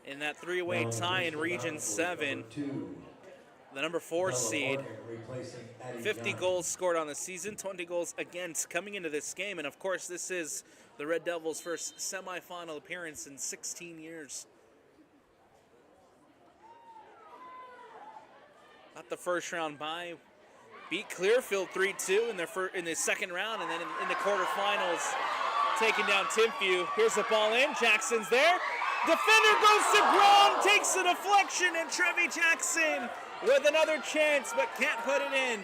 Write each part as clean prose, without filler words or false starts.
in that three-way tie in Region 7. The number 4 seed. 50 goals scored on the season, 20 goals against coming into this game. And of course, this is the Red Devils' first semifinal appearance in 16 years. Got the first round bye. Beat Clearfield 3-2 in the second round, and then in the quarterfinals, taking down Timpview. Here's the ball in. Jackson's there. Defender goes to ground, takes a deflection, and Trevi Jackson with another chance, but can't put it in.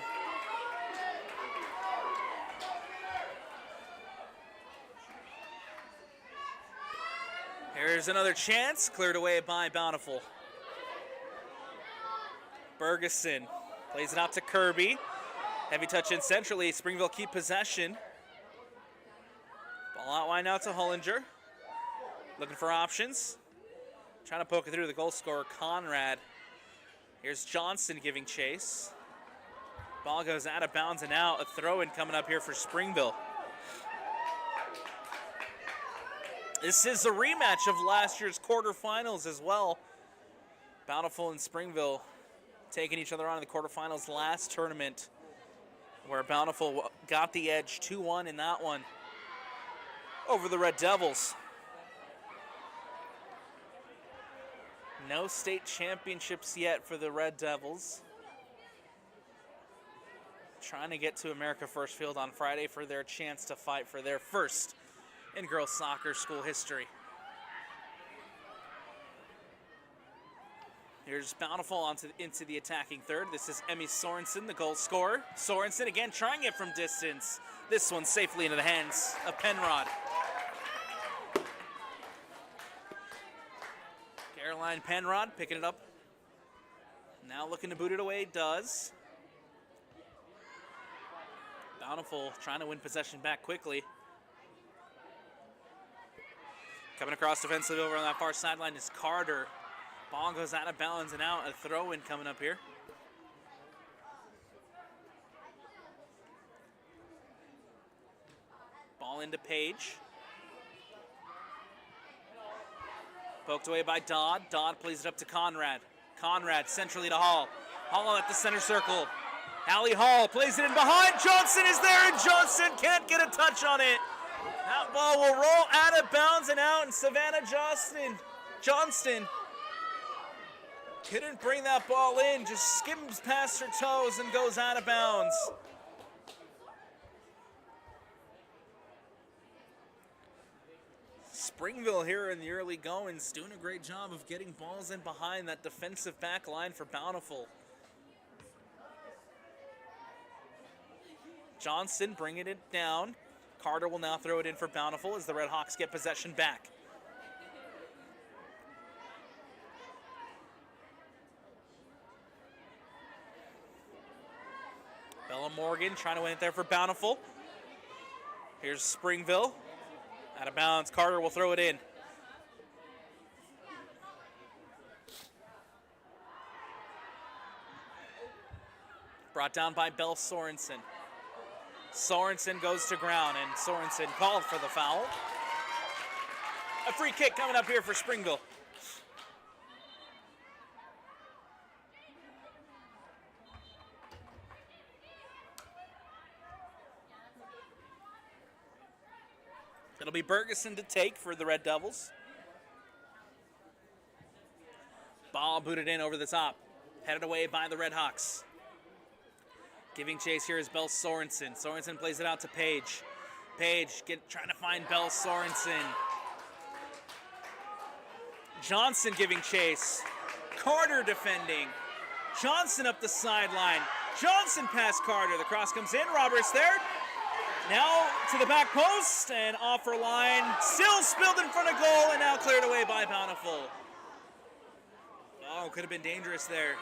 Here's another chance, cleared away by Bountiful. Bergeson plays it out to Kirby. Heavy touch in centrally. Springville keep possession. Ball out wide now to Hollinger. Looking for options. Trying to poke it through the goal scorer, Conrad. Here's Johnson giving chase. Ball goes out of bounds and out. A throw-in coming up here for Springville. This is a rematch of last year's quarterfinals as well. Bountiful and Springville taking each other on in the quarterfinals last tournament, where Bountiful got the edge 2-1 in that one over the Red Devils. No state championships yet for the Red Devils. Trying to get to America First Field on Friday for their chance to fight for their first in girls soccer school history. Here's Bountiful into the attacking third. This is Emmy Sorensen, the goal scorer. Sorensen again trying it from distance. This one safely into the hands of Penrod. Caroline Penrod picking it up. Now looking to boot it away, does. Bountiful trying to win possession back quickly. Coming across defensively over on that far sideline is Carter. Ball goes out of bounds and out. A throw-in coming up here. Ball into Page. Poked away by Dodd. Dodd plays it up to Conrad. Conrad centrally to Hall. Hall at the center circle. Allie Hall plays it in behind. Johnson is there, and Johnson can't get a touch on it. That ball will roll out of bounds and out, and Savannah Johnston couldn't bring that ball in, just skims past her toes and goes out of bounds. Springville here in the early goings doing a great job of getting balls in behind that defensive back line for Bountiful. Johnston bringing it down. Carter will now throw it in for Bountiful as the Redhawks get possession back. Bella Morgan trying to win it there for Bountiful. Here's Springville. Out of bounds. Carter will throw it in. Brought down by Belle Sorensen. Sorensen goes to ground, and Sorensen called for the foul. A free kick coming up here for Springville. It'll be Bergeson to take for the Red Devils. Ball booted in over the top. Headed away by the Redhawks. Giving chase here is Belle Sorensen. Sorensen plays it out to Page. Page trying to find Belle Sorensen. Johnson giving chase. Carter defending. Johnson up the sideline. Johnson past Carter. The cross comes in. Roberts there. Now to the back post and off her line. Still spilled in front of goal and now cleared away by Bountiful. Oh, could have been dangerous there.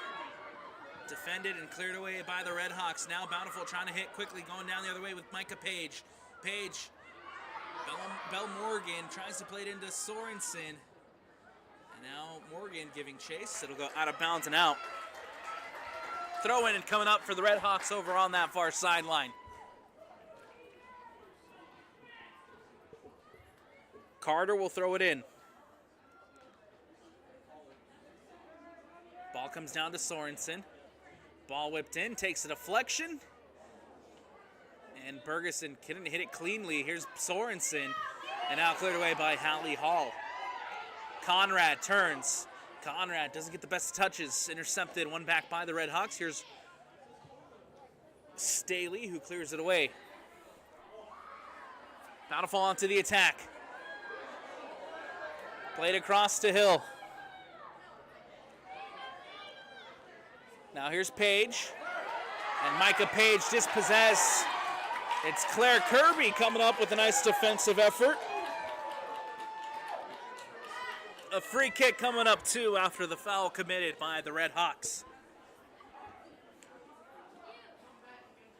Defended and cleared away by the Redhawks. Now Bountiful trying to hit quickly, going down the other way with Micah Page. Page, Belle Morgan tries to play it into Sorensen. And now Morgan giving chase. It'll go out of bounds and out. Throw in and coming up for the Redhawks over on that far sideline. Carter will throw it in. comes down to Sorensen. Ball whipped in, takes a deflection. And Bergeson couldn't hit it cleanly. Here's Sorensen. And now cleared away by Hallie Hall. Conrad turns. Conrad doesn't get the best touches. Intercepted, one back by the Redhawks. Here's Staley, who clears it away. Bountiful onto the attack. Played across to Hill. Now here's Page. And Micah Page dispossessed. It's Claire Kirby coming up with a nice defensive effort. A free kick coming up too after the foul committed by the Redhawks.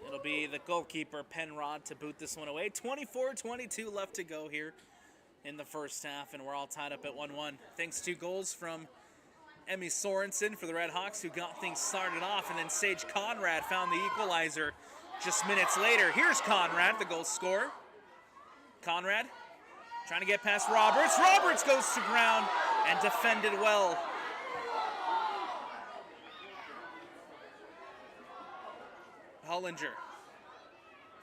It'll be the goalkeeper, Penrod, to boot this one away. 24-22 left to go here in the first half, and we're all tied up at 1-1. Thanks to goals from Emmy Sorensen for the Redhawks, who got things started off, and then Sage Conrad found the equalizer just minutes later. Here's Conrad, the goal scorer. Conrad trying to get past Roberts. Roberts goes to ground and defended well. Hollinger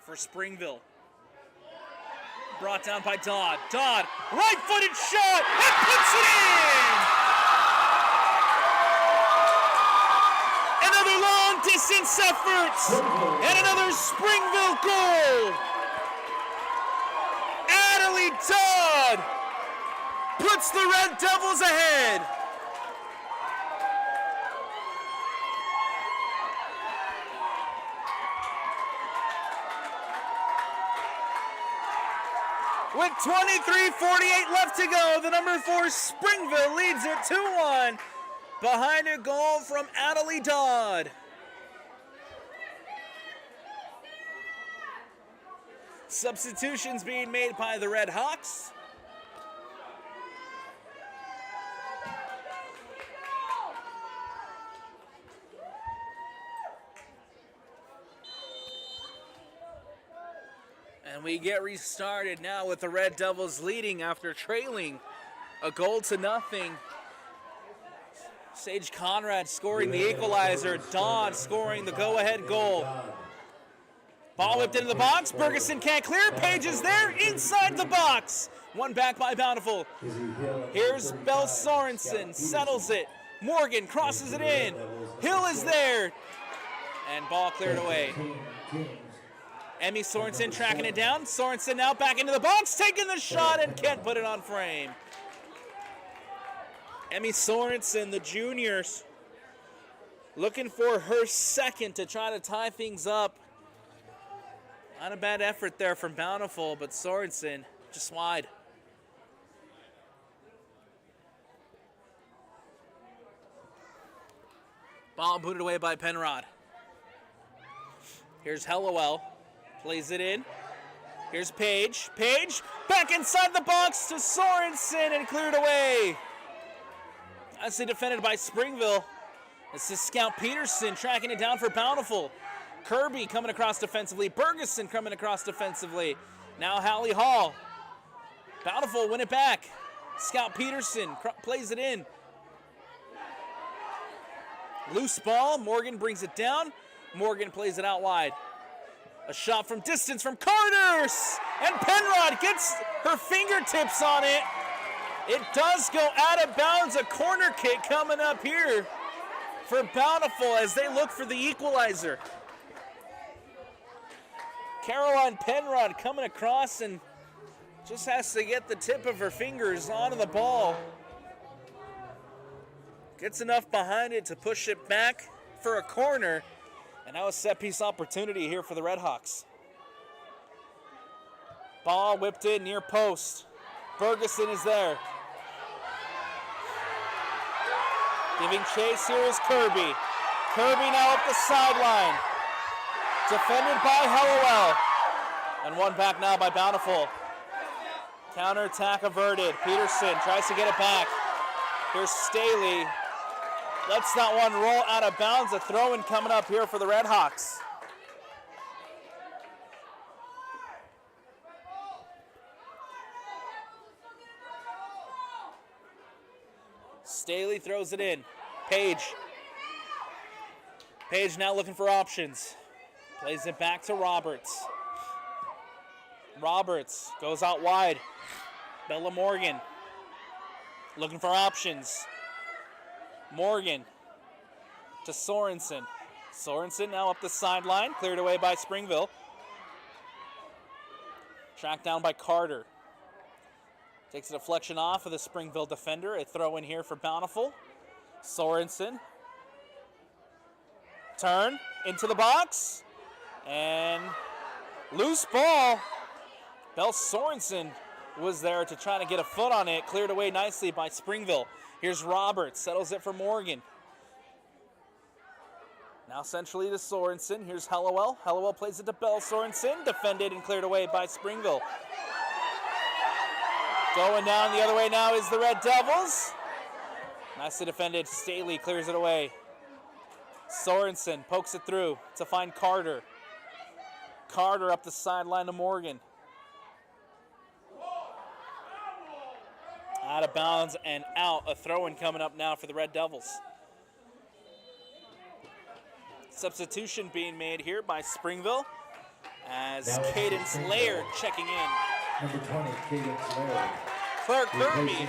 for Springville. Brought down by Dodd. Dodd, right-footed shot, and puts it in! Another long-distance effort, and another Springville goal! Natalie Dodd puts the Red Devils ahead. With 23:48 left to go, the number 4 Springville leads it 2-1 behind a goal from Natalie Dodd. Substitutions being made by the Redhawks. And we get restarted now with the Red Devils leading after trailing a 1-0. Sage Conrad scoring the equalizer. Dodd scoring the go-ahead goal. Ball whipped into the box. Bergeson can't clear. Page is there inside the box. One back by Bountiful. Here's Belle Sorensen. Settles it. Morgan crosses it in. Hill is there. And ball cleared away. Emmy Sorensen tracking it down. Sorensen now back into the box, taking the shot and can't put it on frame. Emmy Sorensen, the juniors, looking for her second to try to tie things up. Not a bad effort there from Bountiful, but Sorensen just wide. Ball booted away by Penrod. Here's Hellowell. Plays it in. Here's Page. Page back inside the box to Sorensen and cleared away. Nicely defended by Springville. This is Scout Peterson tracking it down for Bountiful. Kirby coming across defensively. Bergeson coming across defensively. Now Hallie Hall. Bountiful win it back. Scout Peterson plays it in. Loose ball. Morgan brings it down. Morgan plays it out wide. A shot from distance from Carter, and Penrod gets her fingertips on it. It does go out of bounds. A corner kick coming up here for Bountiful as they look for the equalizer. Caroline Penrod coming across and just has to get the tip of her fingers onto the ball. Gets enough behind it to push it back for a corner. And now a set-piece opportunity here for the Redhawks. Ball whipped in near post. Bergeson is there. Giving chase here is Kirby. Kirby now up the sideline. Defended by Hellowell. And one back now by Bountiful. Counterattack averted. Peterson tries to get it back. Here's Staley. Lets that one roll out of bounds. A throw-in coming up here for the Redhawks. Staley throws it in. Page Page now looking for options. Plays it back to Roberts. Roberts goes out wide. Bella Morgan looking for options. Morgan to Sorensen. Sorensen now up the sideline, cleared away by Springville. Tracked down by Carter. Takes a deflection off of the Springville defender. A throw in here for Bountiful. Sorensen. Turn into the box. And loose ball. Bell Sorensen was there to try to get a foot on it. Cleared away nicely by Springville. Here's Roberts. Settles it for Morgan. Now centrally to Sorensen. Here's Hellowell. Hellowell plays it to Bell Sorensen. Defended and cleared away by Springville. Going down the other way now is the Red Devils. Nicely defended. Staley clears it away. Sorensen pokes it through to find Carter. Carter up the sideline to Morgan. Out of bounds and out. A throw-in coming up now for the Red Devils. Substitution being made here by Springville as Cadence Laird checking in. Number 20, Cadence Laird. Claire Kirby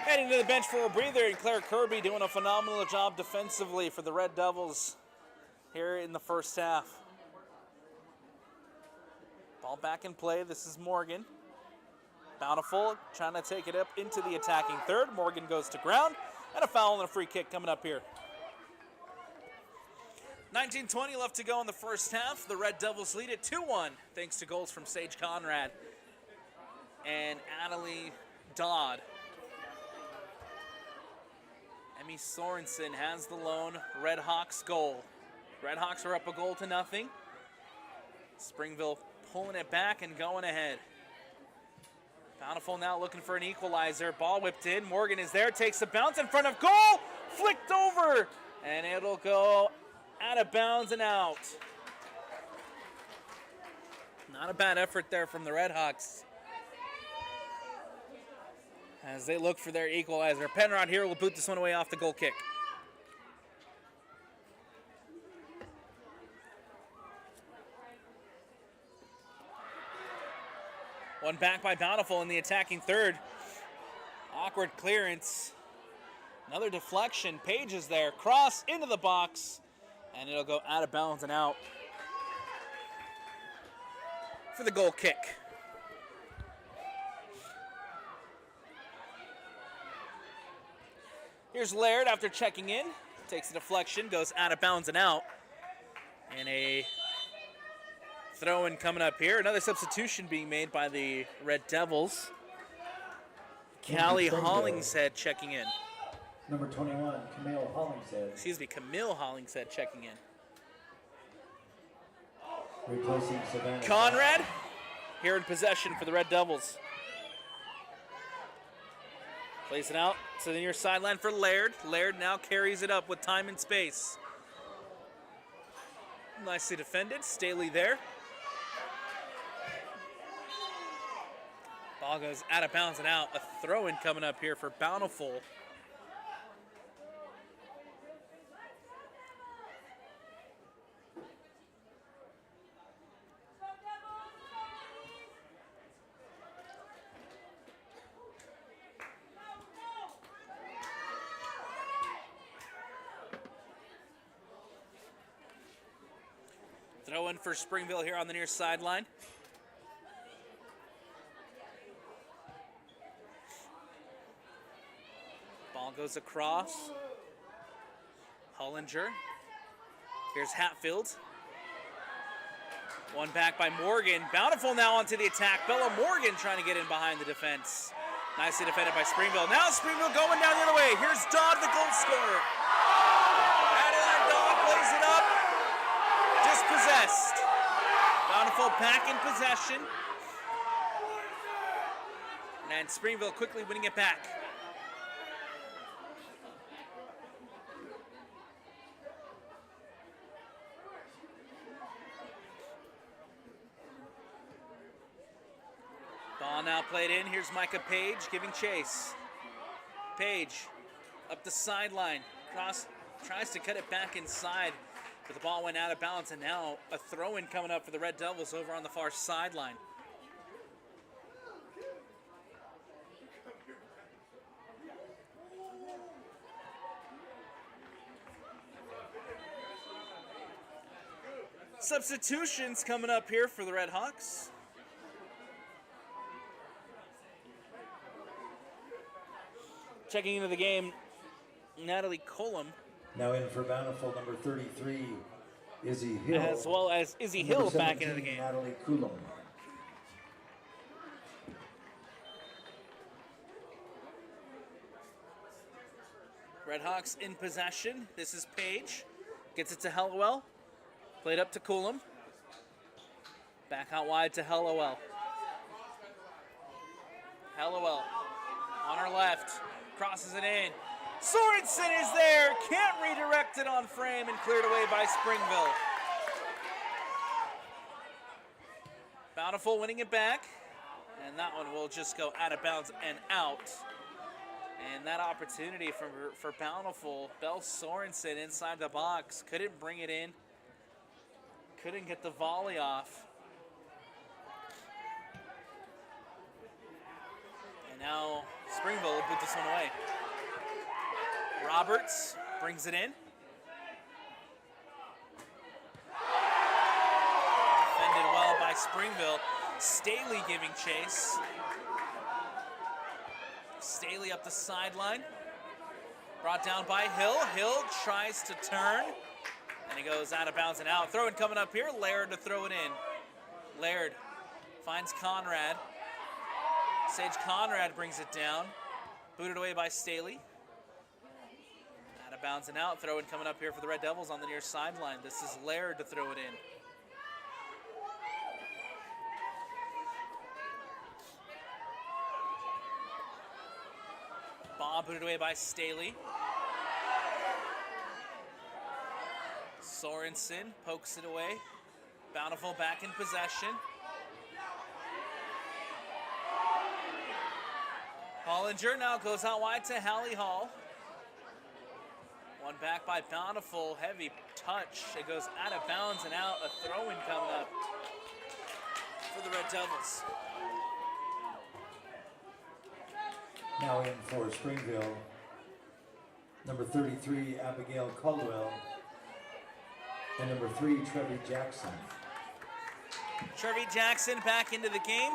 heading to the bench for a breather, and Claire Kirby doing a phenomenal job defensively for the Red Devils here in the first half. Ball back in play. This is Morgan. Bountiful trying to take it up into the attacking third. Morgan goes to ground, and a foul and a free kick coming up here. 19:20 left to go in the first half. The Red Devils lead it 2-1 thanks to goals from Sage Conrad and Adelie Dodd. Emmy Sorensen has the lone Redhawks goal. Redhawks are up a goal to nothing. Springville pulling it back and going ahead. Bountiful now looking for an equalizer. Ball whipped in. Morgan is there, takes a bounce in front of goal. Flicked over, and it'll go out of bounds and out. Not a bad effort there from the Redhawks as they look for their equalizer. Penrod here will boot this one away off the goal kick. One back by Bountiful in the attacking third. Awkward clearance. Another deflection. Page is there. Cross into the box. And it'll go out of bounds and out for the goal kick. Here's Laird after checking in. Takes a deflection, goes out of bounds and out. And a throw-in coming up here. Another substitution being made by the Red Devils. Callie Hollingshead checking in. Number 21, Camille Hollingshead. Excuse me, Camille Hollingshead checking in. Replacing Savannah Conrad here in possession for the Red Devils. Plays it out to the near sideline for Laird. Laird now carries it up with time and space. Nicely defended. Staley there. Ball goes out of bounds and out. A throw-in coming up here for Bountiful. Throw in for Springville here on the near sideline. Ball goes across. Hollinger. Here's Hatfield. One back by Morgan. Bountiful now onto the attack. Bella Morgan trying to get in behind the defense. Nicely defended by Springville. Now Springville going down the other way. Here's Dodd, the goal scorer. Adeline Dodd plays it up. Dispossessed. Bountiful back in possession. And Springville quickly winning it back. Ball now played in. Here's Micah Page giving chase. Page up the sideline. Cross tries to cut it back inside, but the ball went out of bounds, and now a throw-in coming up for the Red Devils over on the far sideline. Substitutions coming up here for the Redhawks. Checking into the game, Natalie Colum. Now in for Bountiful, number 33, Izzy Hill. As well as Izzy Number Hill back 17, into the game. Natalie Coulomb. Redhawks in possession. This is Page. Gets it to Hellwell. Played up to Coulomb. Back out wide to Hellwell. Hellwell on her left. Crosses it in. Sorensen is there. Can't redirect it on frame and cleared away by Springville. Bountiful winning it back. And that one will just go out of bounds and out. And that opportunity for Bountiful, Belle Sorensen inside the box. Couldn't bring it in. Couldn't get the volley off. And now Springville will put this one away. Roberts brings it in. Defended well by Springville. Staley giving chase. Staley up the sideline. Brought down by Hill. Hill tries to turn. And he goes out of bounds and out. Throw-in coming up here. Laird to throw it in. Laird finds Conrad. Sage Conrad brings it down. Booted away by Staley. Out of bounds and out. Throw-in coming up here for the Red Devils on the near sideline. This is Laird to throw it in. Ball booted away by Staley. Sorensen pokes it away. Bountiful back in possession. Hollinger now goes out wide to Hallie Hall. One back by Bountiful. Heavy touch. It goes out of bounds and out. A throw-in coming up for the Red Devils. Now in for Springville, number 33, Abigail Caldwell, and number 3, Trevi Jackson. Trevi Jackson back into the game.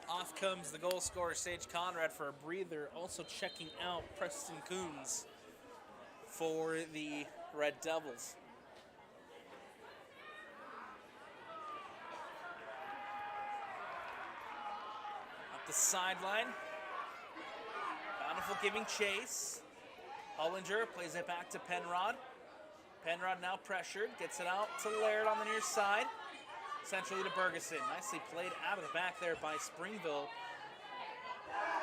Off comes the goal scorer, Sage Conrad, for a breather. Also checking out Preston Coons for the Red Devils. Up the sideline. Bountiful giving chase. Hollinger plays it back to Penrod. Penrod now pressured, gets it out to Laird on the near side. Centrally to Bergeson. Nicely played out of the back there by Springville.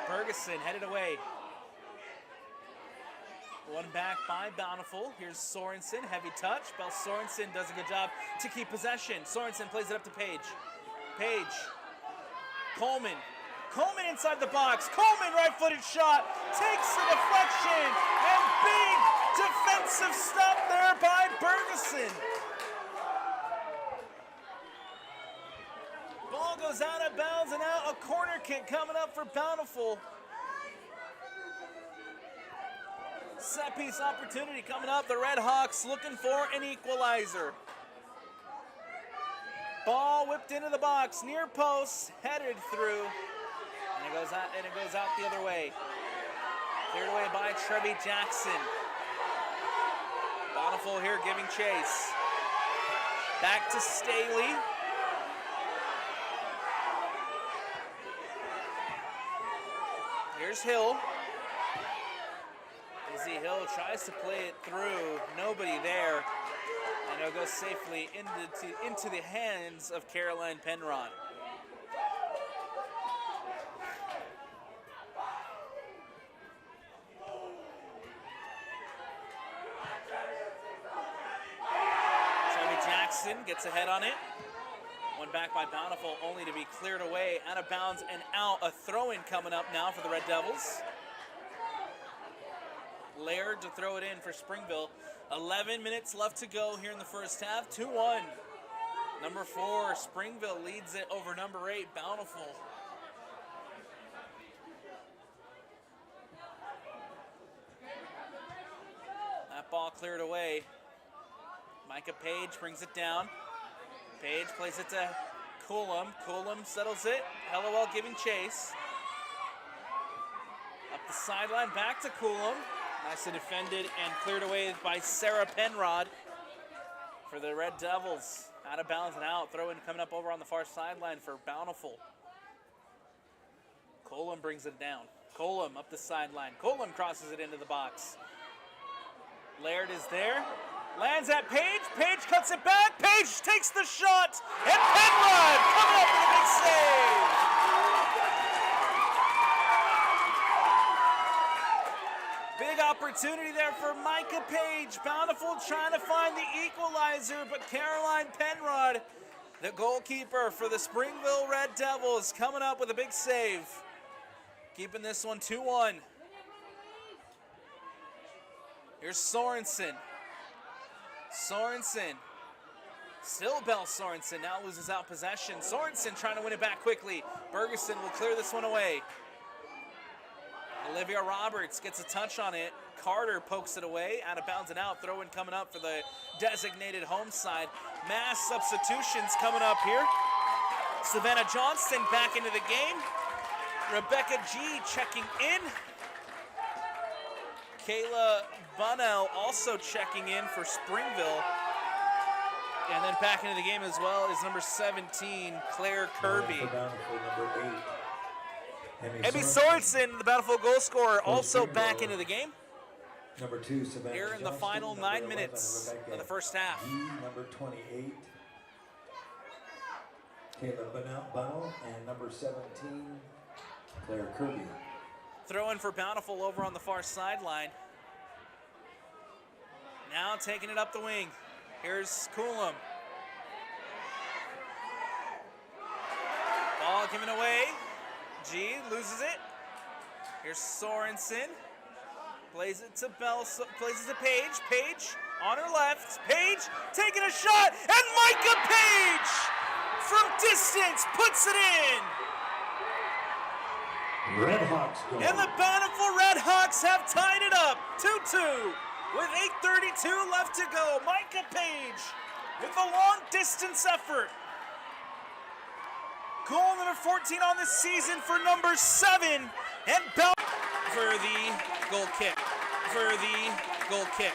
Bergeson headed away. One back by Bountiful. Here's Sorensen, heavy touch. Belle Sorensen does a good job to keep possession. Sorensen plays it up to Page. Page. Coleman. Coleman inside the box. Coleman right-footed shot. Takes the deflection. And big defensive stop there by Bergeson. Ball goes out of bounds and out. A corner kick coming up for Bountiful. Set piece opportunity coming up. The Redhawks looking for an equalizer. Ball whipped into the box, near post, headed through, and it goes out the other way. Cleared away by Trevi Jackson. Bountiful here giving chase. Back to Staley. Here's Hill. Izzy Hill tries to play it through. Nobody there. And it'll go safely into the hands of Caroline Penrod. Trevi Jackson gets ahead on it. One back by Bountiful, only to be cleared away, out of bounds and out. A throw-in coming up now for the Red Devils. Laird to throw it in for Springville. 11 minutes left to go here in the first half. 2-1. Number 4, Springville leads it over number 8, Bountiful. That ball cleared away. Micah Page brings it down. Page plays it to Coolum. Coolum settles it. Hellowell giving chase. Up the sideline, back to Coolum. Nicely defended and cleared away by Sarah Penrod for the Red Devils. Out of bounds and out. Throw in coming up over on the far sideline for Bountiful. Coolum brings it down. Coolum up the sideline. Coolum crosses it into the box. Laird is there. Lands at Page. Page cuts it back. Page takes the shot. And Penrod coming up with a big save. Big opportunity there for Micah Page. Bountiful trying to find the equalizer, but Caroline Penrod, the goalkeeper for the Springville Red Devils, coming up with a big save. Keeping this one 2-1. Here's Sorensen. Sorensen. Still Bell Sorensen now loses out possession. Sorensen trying to win it back quickly. Bergeson will clear this one away. Olivia Roberts gets a touch on it. Carter pokes it away, out of bounds and out. Throw in coming up for the designated home side. Mass substitutions coming up here. Savannah Johnston back into the game. Rebecca G checking in. Kayla Bunnell also checking in for Springville. And then back into the game as well is number 17, Claire Kirby. Emmy Sorensen, the Bountiful goal scorer, also back into the game. Number 2, Savannah Here in the Johnston, final number 9 11, minutes Rebecca of the first half. G, number 28, Kayla Bunnell, and number 17, Claire Kirby. Throw in for Bountiful over on the far sideline. Now taking it up the wing. Here's Coolum. Ball given away. G loses it. Here's Sorensen. Plays it to Bell. Plays it to Page. Page on her left. Page taking a shot. And Micah Page from distance puts it in. Redhawks goal. And the Bountiful Redhawks have tied it up. 2-2 with 8:32 left to go. Micah Page with a long distance effort. Goal number 14 on this season for number 7. And Bell for the goal kick. For the goal kick.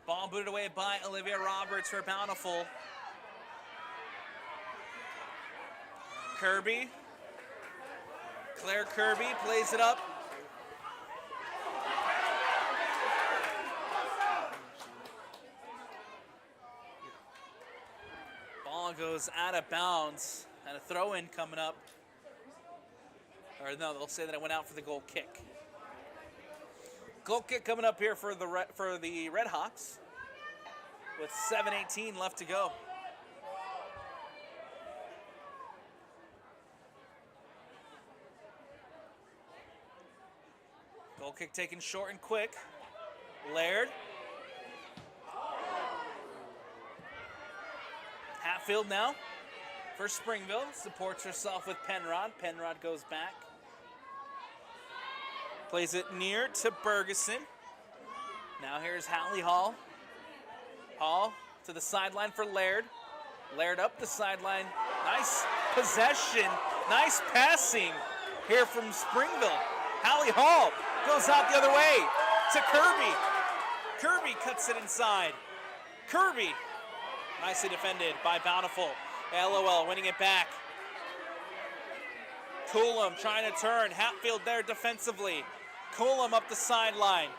Ball booted away by Olivia Roberts for Bountiful. Kirby. Claire Kirby plays it up. Ball goes out of bounds. And a throw-in coming up. Or no, they'll say that it went out for the goal kick. Goal kick coming up here for the Redhawks with 7:18 left to go. Goal kick taken short and quick. Laird. Hatfield now for Springville. Supports herself with Penrod. Penrod goes back. Plays it near to Bergeson. Now here's Hallie Hall. Hall to the sideline for Laird. Laird up the sideline. Nice possession. Nice passing here from Springville. Hallie Hall goes out the other way to Kirby. Kirby cuts it inside. Kirby. Nicely defended by Bountiful. LOL winning it back. Coolum trying to turn. Hatfield there defensively. Coolum up the sideline.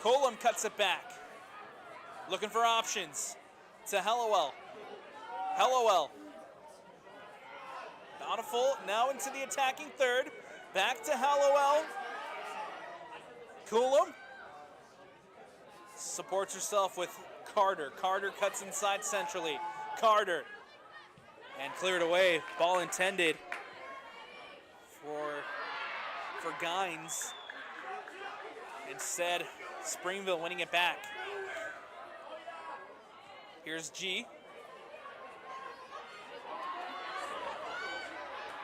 Coolum cuts it back. Looking for options to Hellowell. Hellowell. Bountiful now into the attacking third. Back to Hellowell. Coolum supports herself with Carter. Carter cuts inside centrally. Carter. And cleared away. Ball intended for Gines. Instead, Springville winning it back. Here's G.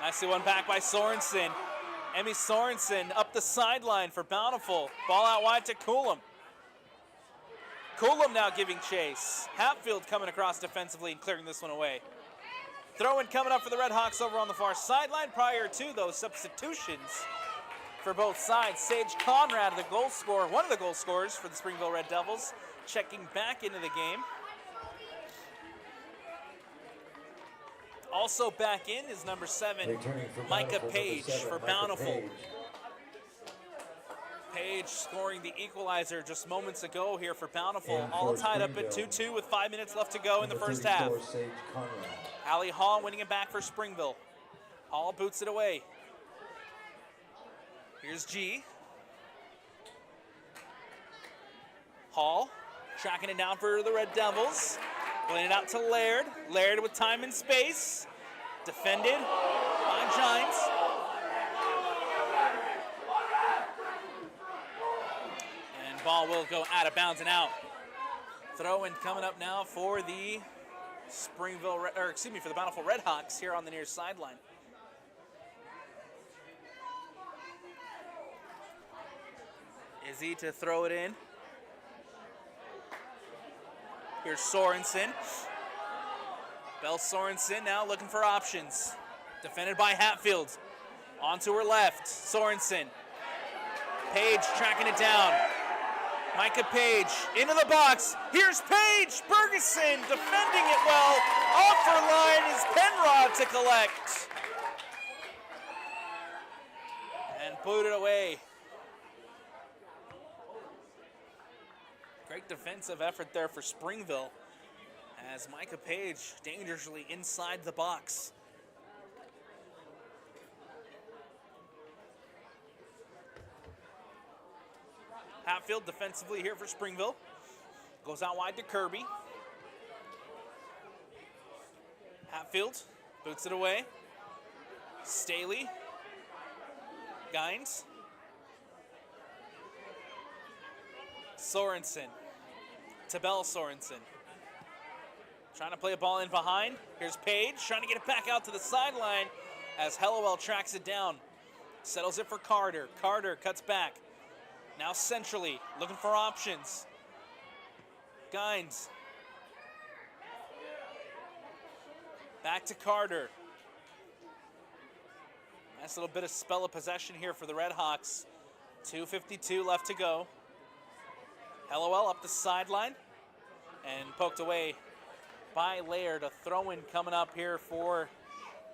Nicely won back by Sorensen. Emmy Sorensen up the sideline for Bountiful. Ball out wide to Coulomb. Coulomb now giving chase. Hatfield coming across defensively and clearing this one away. Throw-in coming up for the Redhawks over on the far sideline. Prior to those substitutions for both sides, Sage Conrad, the goal scorer, one of the goal scorers for the Springville Red Devils, checking back into the game. Also back in is number 7, Micah Page for Bountiful. Page scoring the equalizer just moments ago here for Bountiful. All tied up at 2-2 with 5 minutes left to go in the first half. Allie Hall winning it back for Springville. Hall boots it away. Here's G. Hall tracking it down for the Red Devils. Playing it out to Laird. Laird with time and space. Defended by Gines. And ball will go out of bounds and out. Throw-in coming up now for the for the Bountiful Redhawks here on the near sideline. Izzy to throw it in. Here's Sorensen. Belle Sorensen now looking for options. Defended by Hatfield. On to her left. Sorensen. Page tracking it down. Micah Page into the box. Here's Page. Bergeson defending it well. Off her line is Penrod to collect. And booted away. Great defensive effort there for Springville as Micah Page dangerously inside the box. Hatfield defensively here for Springville. Goes out wide to Kirby. Hatfield boots it away. Staley. Gines. Sorensen. To Belle Sorensen. Trying to play a ball in behind. Here's Page trying to get it back out to the sideline as Hellowell tracks it down. Settles it for Carter. Carter cuts back. Now centrally, looking for options. Gines. Back to Carter. Nice little bit of spell of possession here for the Redhawks. 2:52 left to go. Hellowell up the sideline and poked away by Laird. A throw-in coming up here for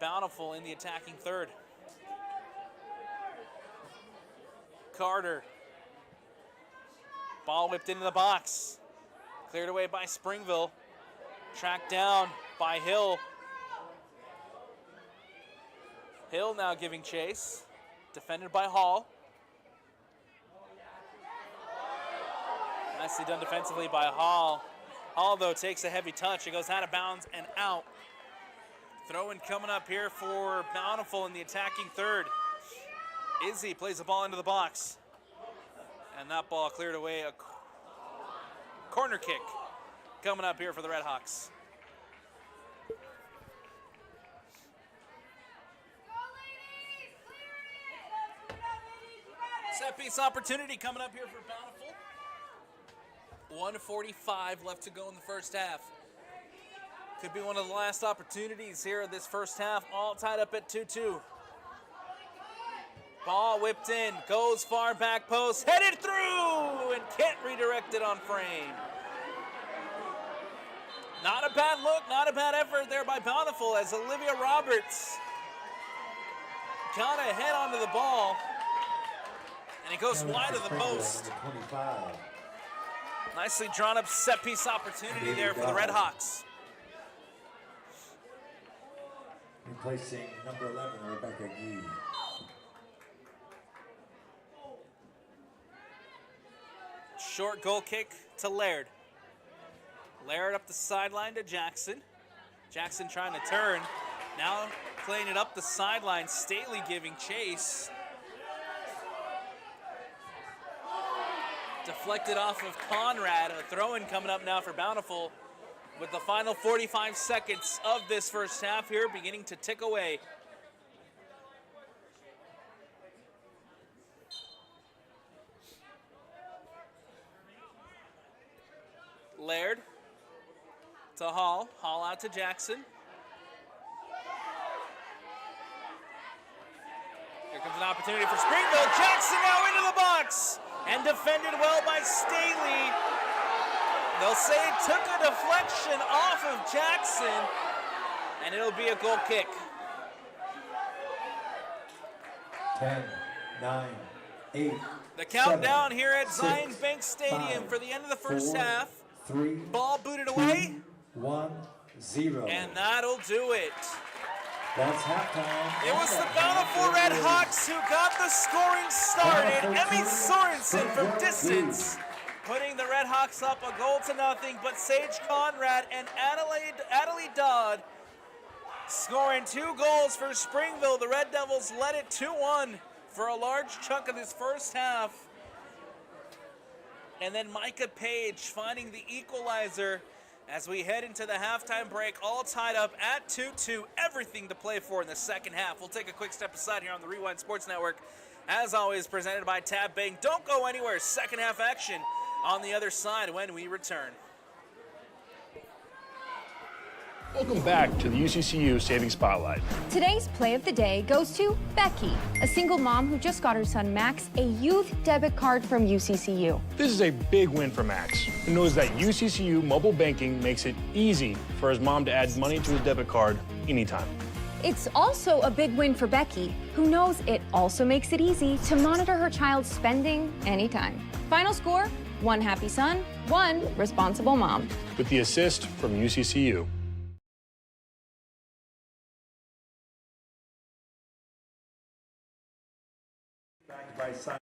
Bountiful in the attacking third. Carter. Ball whipped into the box. Cleared away by Springville. Tracked down by Hill. Hill now giving chase. Defended by Hall. Nicely done defensively by Hall. Hall, though, takes a heavy touch. It goes out of bounds and out. Throw-in coming up here for Bountiful in the attacking third. Izzy plays the ball into the box. And that ball cleared away. A corner kick coming up here for the Redhawks. Set piece opportunity coming up here for Bountiful. 1:45 left to go in the first half. Could be one of the last opportunities here of this first half. All tied up at 2-2. Ball whipped in, goes far back post, headed through, and can't redirect it on frame. Not a bad look, not a bad effort there by Bountiful as Olivia Roberts got a head onto the ball, and it goes wide of the post. Nicely drawn up set piece opportunity there for the Redhawks. Replacing number 11, Rebecca Gee. Short goal kick to Laird. Laird up the sideline to Jackson. Jackson trying to turn. Now playing it up the sideline. Staley giving chase. Deflected off of Conrad. A throw-in coming up now for Bountiful with the final 45 seconds of this first half here beginning to tick away. Laird to Hall. Hall out to Jackson. Here comes an opportunity for Springville. Jackson now into the box and defended well by Staley. They'll say it took a deflection off of Jackson, and it'll be a goal kick. 10, 9, 8. The countdown 7, here at 6, Zions Bank Stadium 5, for the end of the first 4, half. 3. Ball booted away. 2, 1, 0. And that'll do it. That's halftime. It was the Bountiful Redhawks who got the scoring started. Emmy Sorensen from distance, putting the Redhawks up a goal to nothing, but Sage Conrad and Adelaide Dodd scoring 2 goals for Springville. The Red Devils led it 2-1 for a large chunk of this first half. And then Micah Page finding the equalizer as we head into the halftime break, all tied up at 2-2. Everything to play for in the second half. We'll take a quick step aside here on the Rewind Sports Network. As always, presented by Tab Bank. Don't go anywhere. Second half action on the other side when we return. Welcome back to the UCCU Savings Spotlight. Today's play of the day goes to Becky, a single mom who just got her son Max a youth debit card from UCCU. This is a big win for Max, who knows that UCCU mobile banking makes it easy for his mom to add money to his debit card anytime. It's also a big win for Becky, who knows it also makes it easy to monitor her child's spending anytime. Final score, 1 happy son, 1 responsible mom. With the assist from UCCU. Backed by Simon.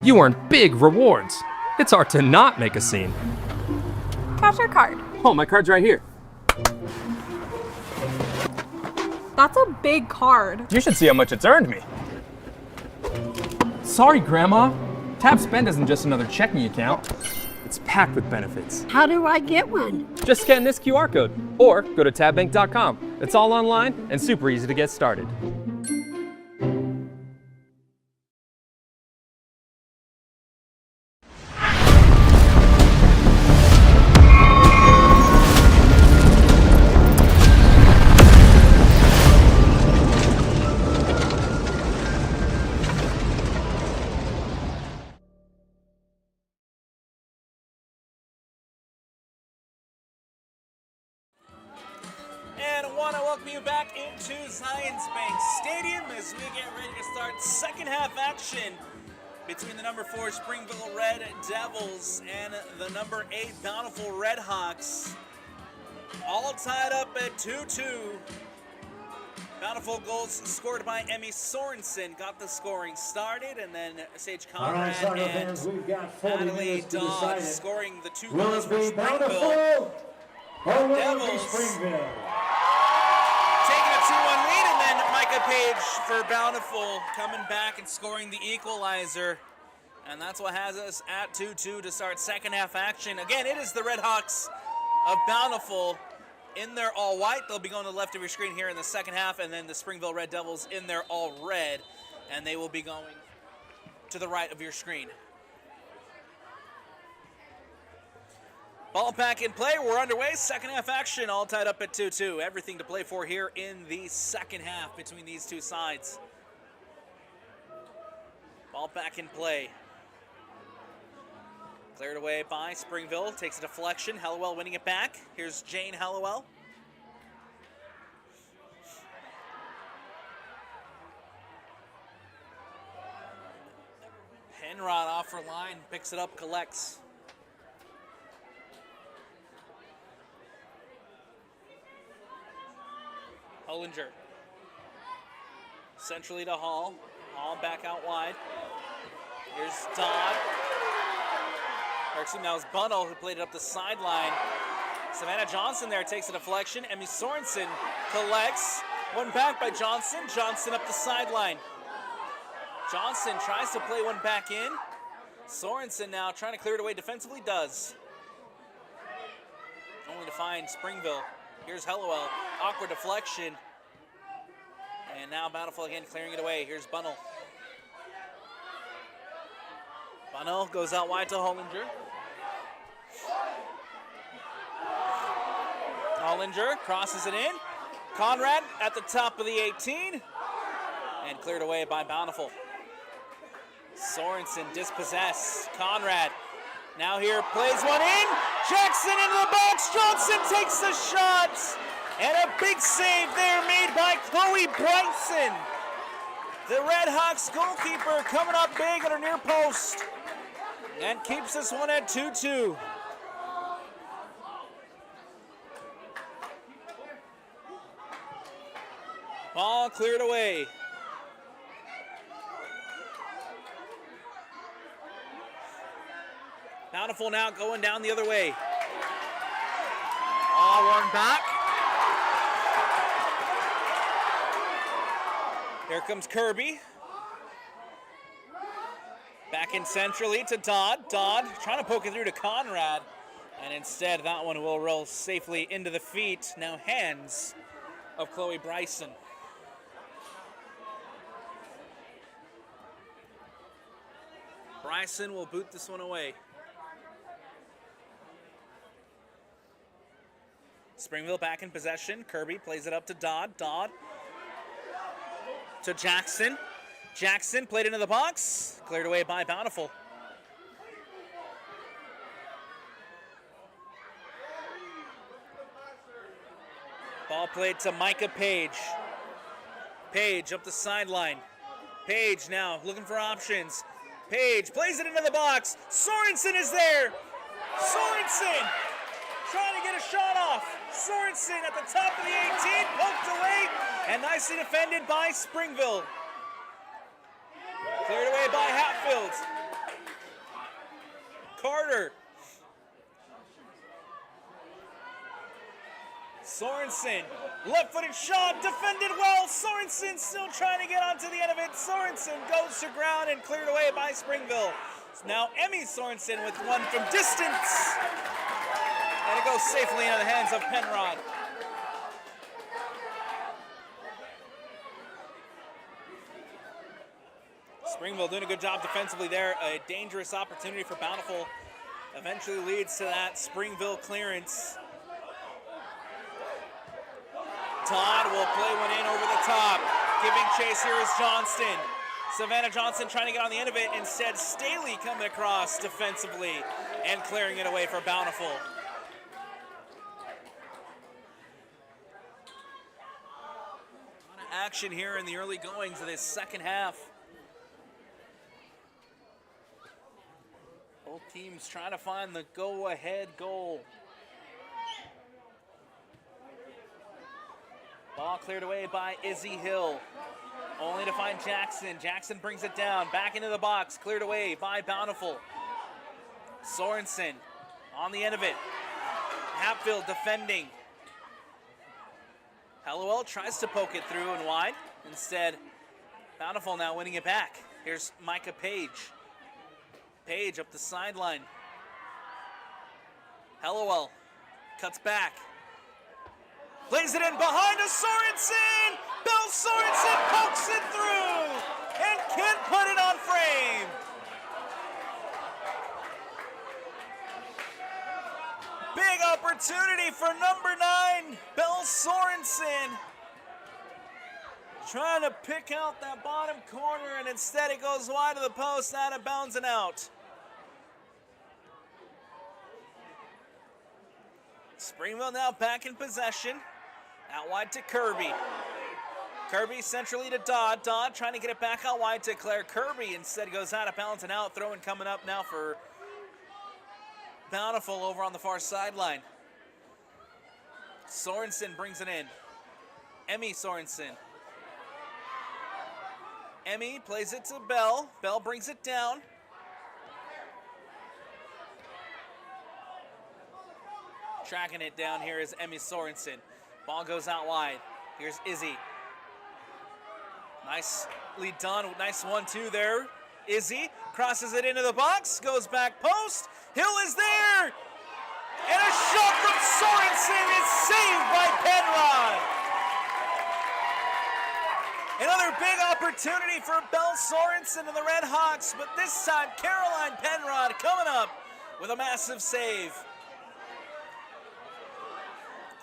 you earn big rewards. It's hard to not make a scene. Cash or card? Oh, my card's right here. That's a big card. You should see how much it's earned me. Sorry, Grandma. Tab Spend isn't just another checking account. It's packed with benefits. How do I get one? Just scan this QR code or go to tabbank.com. It's all online and super easy to get started. And I want to welcome you back into Zions Bank Stadium as we get ready to start second half action between the number 4 Springville Red Devils and the number 8 Bountiful Redhawks. All tied up at 2-2. Bountiful goals scored by Emmy Sorensen got the scoring started, and then Sage Conrad and Natalie Dodd scoring the 2 goals for Springville. Devils Springville. taking a 2-1 lead, and then Micah Page for Bountiful coming back and scoring the equalizer. And that's what has us at 2-2 to start second half action. Again, it is the Redhawks of Bountiful in their all white. They'll be going to the left of your screen here in the second half, and then the Springville Red Devils in their all red, and they will be going to the right of your screen. Ball back in play. We're underway. Second half action, all tied up at 2-2. Everything to play for here in the second half between these two sides. Ball back in play. Cleared away by Springville. Takes a deflection. Hallowell winning it back. Here's Jane Hallowell. Penrod off her line. Picks it up, collects. Hollinger. Centrally to Hall. Hall back out wide. Here's Dodd. Or excuse me, that was Bunnell who played it up the sideline. Savannah Johnson there takes a deflection. Emmy Sorensen collects. One back by Johnson. Johnson up the sideline. Johnson tries to play one back in. Sorensen now trying to clear it away defensively, does. Only to find Springville. Here's Hallowell. Awkward deflection. And now Bountiful again clearing it away. Here's Bunnell. Bunnell goes out wide to Hollinger. Hollinger crosses it in. Conrad at the top of the 18. And cleared away by Bountiful. Sorensen dispossessed. Conrad now here plays one in. Jackson into the box. Johnson takes the shot. And a big save there made by Chloe Bryson. The Redhawks goalkeeper coming up big at her near post. And keeps this one at 2-2. Ball cleared away. Bountiful now going down the other way. All worn back. Here comes Kirby. Back in centrally to Dodd. Dodd trying to poke it through to Conrad. And instead that one will roll safely into the feet. Now hands of Chloe Bryson. Bryson will boot this one away. Springville back in possession. Kirby plays it up to Dodd. Dodd to Jackson. Jackson played into the box. Cleared away by Bountiful. Ball played to Micah Page. Page up the sideline. Page now looking for options. Page plays it into the box. Sorensen is there. Sorensen trying to get a shot off. Sorensen at the top of the 18, poked away, and nicely defended by Springville. Cleared away by Hatfield. Sorensen, left-footed shot, defended well. Sorensen still trying to get onto the end of it. Sorensen goes to ground and cleared away by Springville. It's now Emmy Sorensen with one from distance. And it goes safely into the hands of Penrod. Springville doing a good job defensively there. A dangerous opportunity for Bountiful. Eventually leads to that Springville clearance. Todd will play one in over the top. Giving chase here is Johnston. Savannah Johnson trying to get on the end of it. Instead, Staley coming across defensively and clearing it away for Bountiful. A lot of action here in the early goings of this second half. Both teams trying to find the go-ahead goal. Ball cleared away by Izzy Hill. Only to find Jackson. Jackson brings it down. Back into the box. Cleared away by Bountiful. Sorensen on the end of it. Hatfield defending. Hallowell tries to poke it through and wide. Instead, Bountiful now winning it back. Here's Micah Page. Page up the sideline. Hallowell cuts back. Plays it in behind to Sorensen. Bill Sorensen pokes it through and can't put it on frame. Big opportunity for number 9, Bill Sorensen. Trying to pick out that bottom corner, and instead it goes wide of the post, out of bounds and out. Springville now back in possession. Out wide to Kirby. Kirby centrally to Dodd. Dodd trying to get it back out wide to Claire. Kirby instead goes out of bounds and out. Throwing coming up now for Bountiful over on the far sideline. Sorensen brings it in. Emmy Sorensen. Emmy plays it to Bell. Bell brings it down. Tracking it down here is Emmy Sorensen. Ball goes out wide. Here's Izzy. Nicely done. Nice 1-2 there. Izzy crosses it into the box. Goes back post. Hill is there. And a shot from Sorensen is saved by Penrod. Another big opportunity for Belle Sorensen and the Redhawks, but this time Caroline Penrod coming up with a massive save.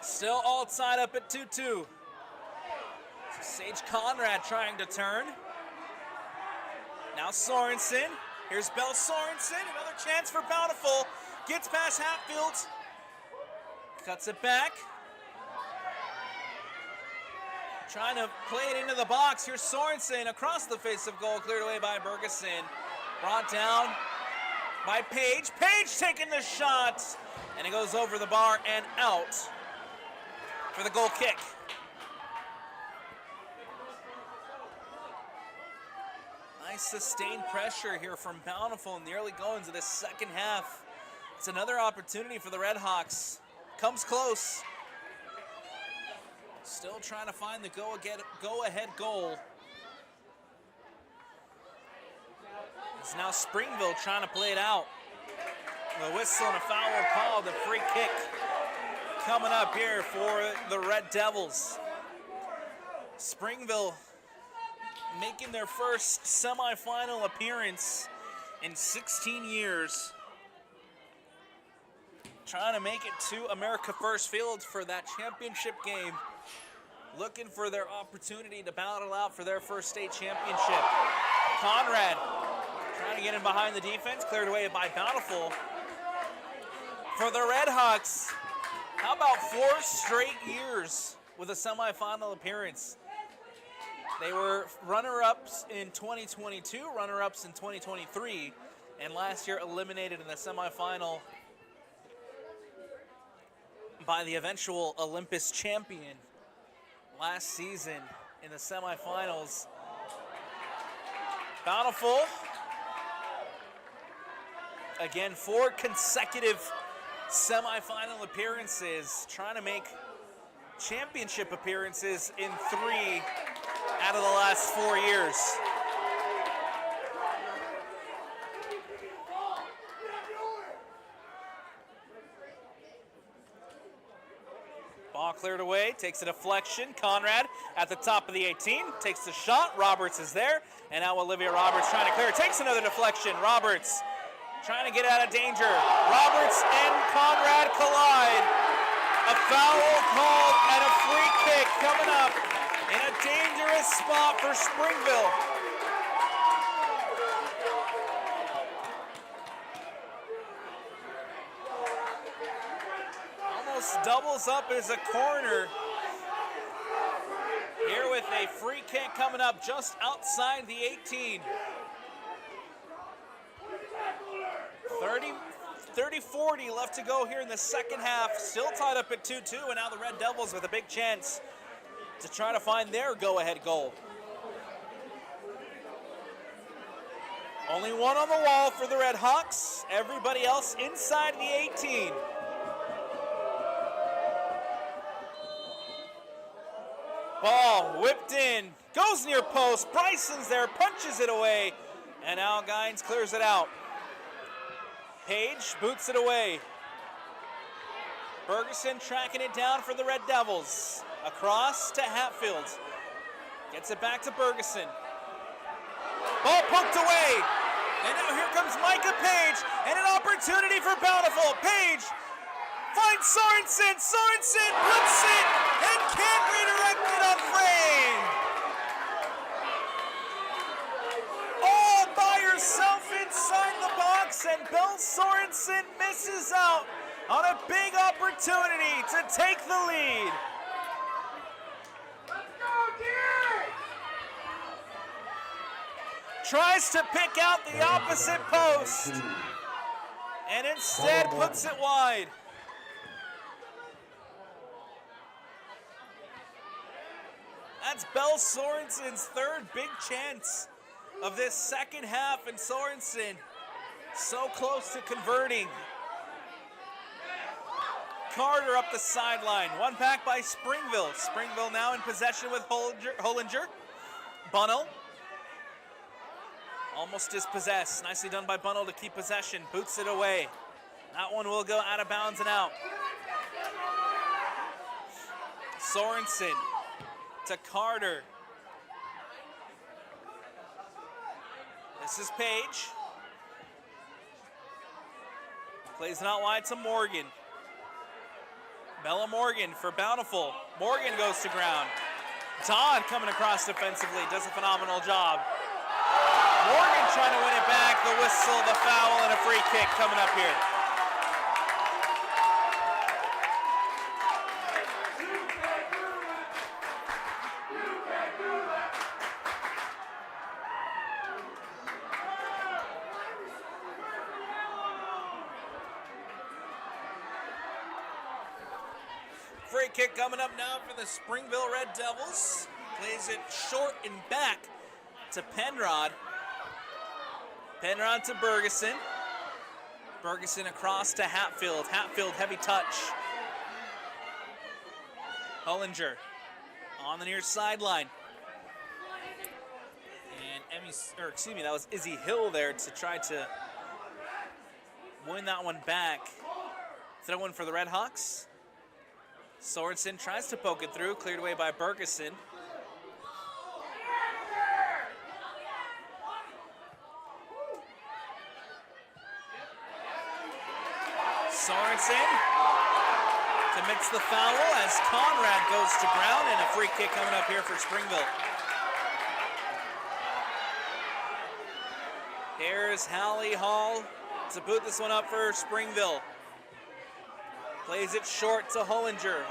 Still all tied up at 2-2. Sage Conrad trying to turn. Now Sorensen. Here's Belle Sorensen. Another chance for Bountiful. Gets past Hatfield. Cuts it back. Trying to play it into the box. Here's Sorensen across the face of goal. Cleared away by Bergeson. Brought down by Page. Page taking the shot. And it goes over the bar and out for the goal kick. Nice sustained pressure here from Bountiful in the early goings of this second half. It's another opportunity for the Redhawks. Comes close. Still trying to find the go-ahead goal. It's now Springville trying to play it out. The whistle and a foul are called. The free kick coming up here for the Red Devils. Springville making their first semifinal appearance in 16 years. Trying to make it to America First Field for that championship game. Looking for their opportunity to battle out for their first state championship. Conrad trying to get in behind the defense. Cleared away by Bountiful. For the Redhawks, how about 4 straight years with a semifinal appearance? They were runner-ups in 2022, runner-ups in 2023, and last year eliminated in the semifinal by the eventual Olympus champion last season in the semifinals. Bountiful, again, 4 consecutive semifinal appearances, trying to make championship appearances in 3 out of the last 4 years. Ball cleared away, takes a deflection. Conrad at the top of the 18, takes the shot. Roberts is there, and now Olivia Roberts trying to clear. Takes another deflection. Roberts trying to get out of danger. Roberts and Conrad collide. A foul called and a free kick coming up in a dangerous spot for Springville. Almost doubles up as a corner. Here with a free kick coming up just outside the 18. 30-40 left to go here in the second half. Still tied up at 2-2, and now the Red Devils with a big chance to try to find their go-ahead goal. Only one on the wall for the Redhawks. Everybody else inside the 18. Ball whipped in, goes near post. Bryson's there, punches it away, and now Gines clears it out. Page boots it away. Bergeson tracking it down for the Red Devils. Across to Hatfield. Gets it back to Bergeson. Ball poked away. And now here comes Micah Page. And an opportunity for Bountiful. Page finds Sorensen. Sorensen puts it and can't redirect it on frame. All by herself inside the box, and Belle Sorensen misses out on a big opportunity to take the lead. Tries to pick out the opposite post, and instead puts it wide. That's Belle Sorensen's third big chance of this second half, and Sorensen so close to converting. Carter up the sideline. One back by Springville. Springville now in possession with Hollinger. Bunnell. Almost dispossessed. Nicely done by Bunnell to keep possession. Boots it away. That one will go out of bounds and out. Sorensen to Carter. This is Page. Plays it out wide to Morgan. Bella Morgan for Bountiful. Morgan goes to ground. Todd coming across defensively, does a phenomenal job. Morgan trying to win it back. The whistle, the foul, and a free kick coming up here. Free kick coming up now for the Springville Red Devils. Plays it short and back to Penrod. Penrod to Bergeson. Bergeson across to Hatfield. Hatfield, heavy touch. Hollinger on the near sideline. And that was Izzy Hill there to try to win that one back. Throw one for the Redhawks. Sorensen tries to poke it through, cleared away by Bergeson. Sorensen commits the foul as Conrad goes to ground, and a free kick coming up here for Springville. Here's Hallie Hall to boot this one up for Springville. Plays it short to Hollinger.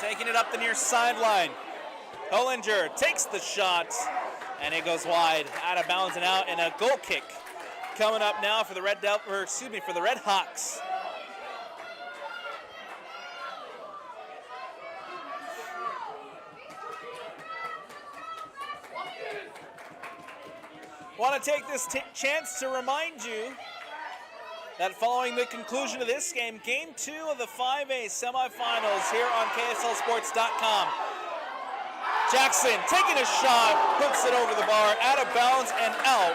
Taking it up the near sideline. Hollinger takes the shot, and it goes wide, out of bounds and out, and a goal kick coming up now for the for the Redhawks. Want to take this chance to remind you that following the conclusion of this game, Game 2 of the 5A semifinals here on KSLSports.com. Jackson taking a shot, puts it over the bar, out of bounds and out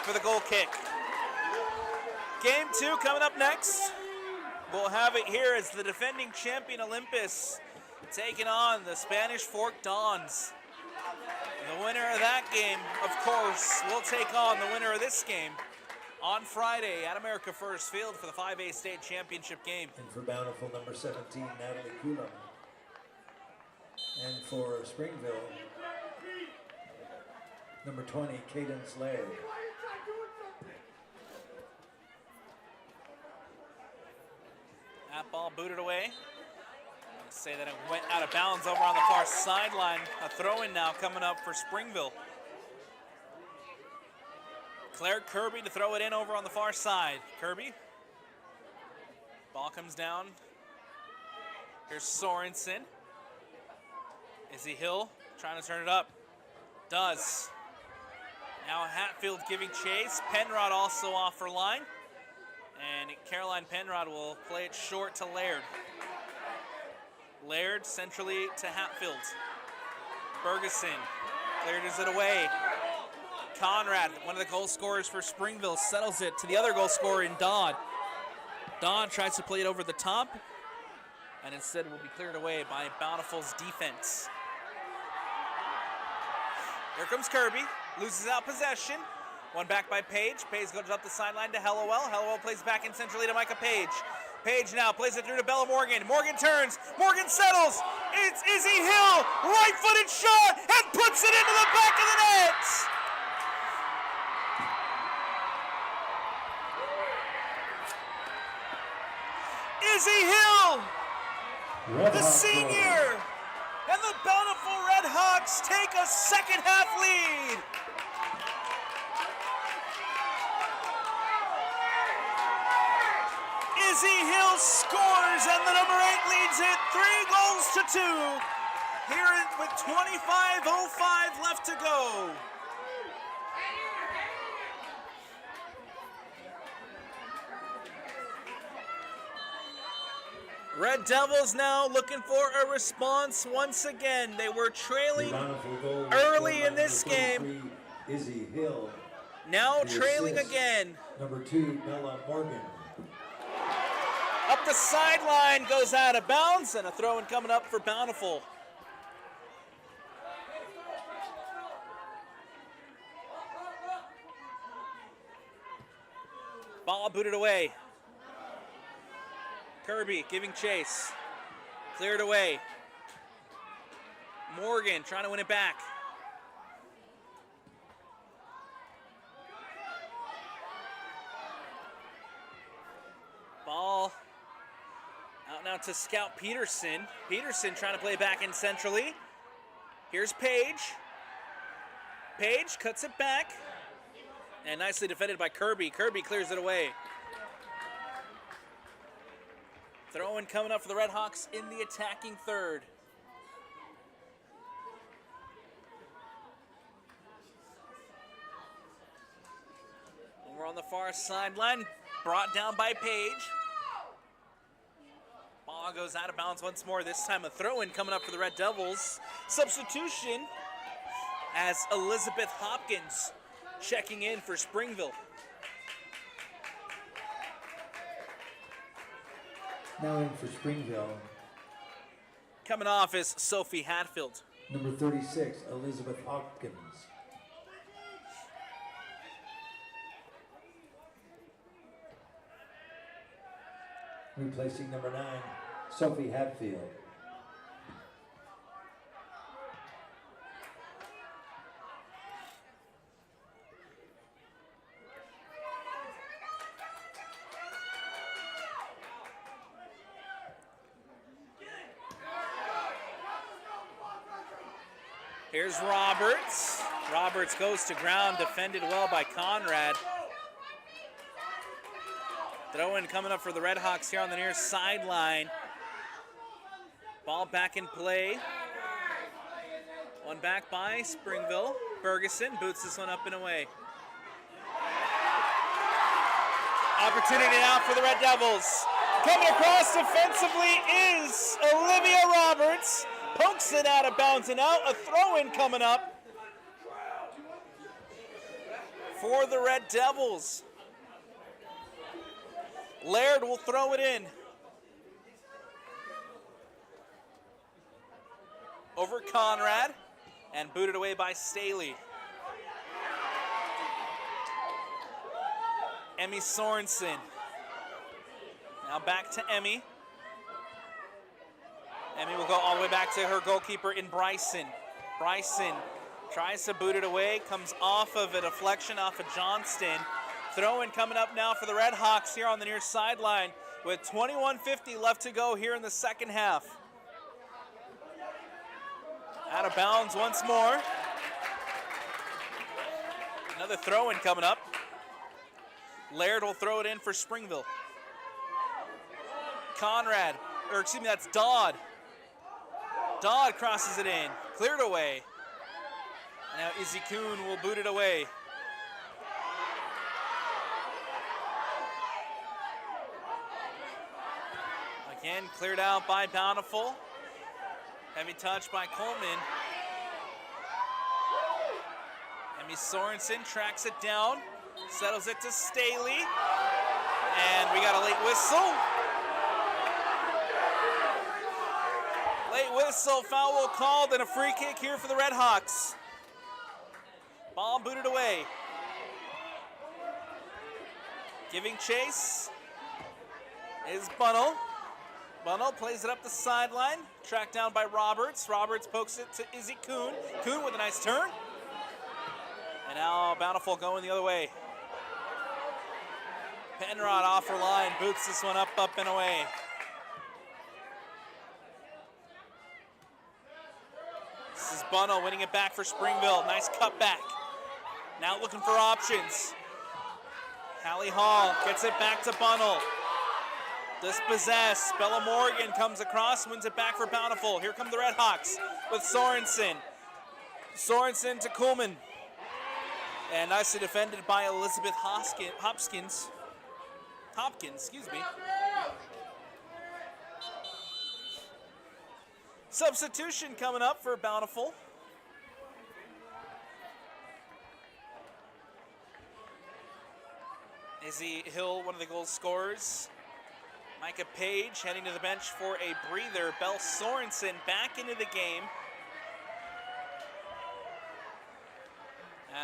for the goal kick. Game 2 coming up next. We'll have it here as the defending champion Olympus taking on the Spanish Fork Dons. The winner of that game, of course, will take on the winner of this game on Friday at America First Field for the 5A state championship game. And for Bountiful, number 17, Natalie Coulomb. And for Springville, number 20, Cadence Laird. That ball booted away. Say that it went out of bounds over on the far sideline. A throw-in now coming up for Springville. Claire Kirby to throw it in over on the far side. Kirby. Ball comes down. Here's Sorensen. Izzy Hill trying to turn it up. Does. Now Hatfield giving chase. Penrod also off her line. And Caroline Penrod will play it short to Laird. Laird centrally to Hatfield. Bergeson clears it away. Conrad, one of the goal scorers for Springville, settles it to the other goal scorer in Dodd. Dodd tries to play it over the top, and instead will be cleared away by Bountiful's defense. Here comes Kirby, loses out possession. One back by Page. Page goes up the sideline to Hellowell. Hellowell plays back in centrally to Micah Page. Page now plays it through to Bella Morgan. Morgan turns. Morgan settles. It's Izzy Hill. Right-footed shot and puts it into the back of the net. Izzy Hill, the senior, and the Bountiful Redhawks take a second half lead. Izzy Hill scores, and the number 8 leads it 3-2 here with 25:05 left to go. Red Devils now looking for a response once again. They were trailing early in this game. Izzy Hill. Now The trailing assist, again. Number 2, Bella Morgan. Up the sideline, goes out of bounds, and a throw-in coming up for Bountiful. Ball booted away. Kirby giving chase. Cleared away. Morgan trying to win it back. Ball out now to Scout Peterson. Peterson trying to play back in centrally. Here's Page. Page cuts it back. And nicely defended by Kirby. Kirby clears it away. Throw-in coming up for the Redhawks in the attacking third. Over on the far sideline, brought down by Page. Ball goes out of bounds once more. This time a throw-in coming up for the Red Devils. Substitution as Elizabeth Hopkins checking in for Springville. Now in for Springville, Coming off is Sophie Hatfield. number 36, Elizabeth Hopkins. Replacing number 9, Sophie Hatfield. Here's Roberts. Roberts goes to ground, defended well by Conrad. Throw-in coming up for the Redhawks here on the near sideline. Ball back in play. One back by Springville. Bergeson boots this one up and away. Opportunity now for the Red Devils. Coming across defensively is Olivia Roberts. Pokes it out of bounds and out. A throw-in coming up for the Red Devils. Laird will throw it in. Over Conrad and booted away by Staley. Emmy Sorensen. Now back to Emmy. Emmy will go all the way back to her goalkeeper in Bryson. Bryson tries to boot it away, comes off of a deflection off of Johnston. Throw-in coming up now for the Redhawks here on the near sideline with 21:50 left to go here in the second half. Out of bounds once more. Another throw-in coming up. Laird will throw it in for Springville. Conrad, or excuse me, that's Dodd. Dodd crosses it in, cleared away. Now Izzy Kuhn will boot it away. Again, cleared out by Bountiful. Heavy touch by Coleman. Emmy Sorensen tracks it down, settles it to Staley, and we got a late whistle. Late whistle, foul called, and a free kick here for the Redhawks. Ball booted away. Giving chase is Bunnell. Bunnell plays it up the sideline, tracked down by Roberts. Roberts pokes it to Izzy Kuhn. Kuhn with a nice turn. And now Bountiful going the other way. Penrod off her line, boots this one up and away. This is Bunnell winning it back for Springville. Nice cutback. Now looking for options. Hallie Hall gets it back to Bunnell. Dispossessed. Bella Morgan comes across, wins it back for Bountiful. Here come the Redhawks with Sorensen. Sorensen to Kuhlman. And nicely defended by Elizabeth Hopkins, excuse me. Substitution coming up for Bountiful. Izzy Hill, one of the goal scorers. Micah Page heading to the bench for a breather. Belle Sorensen back into the game,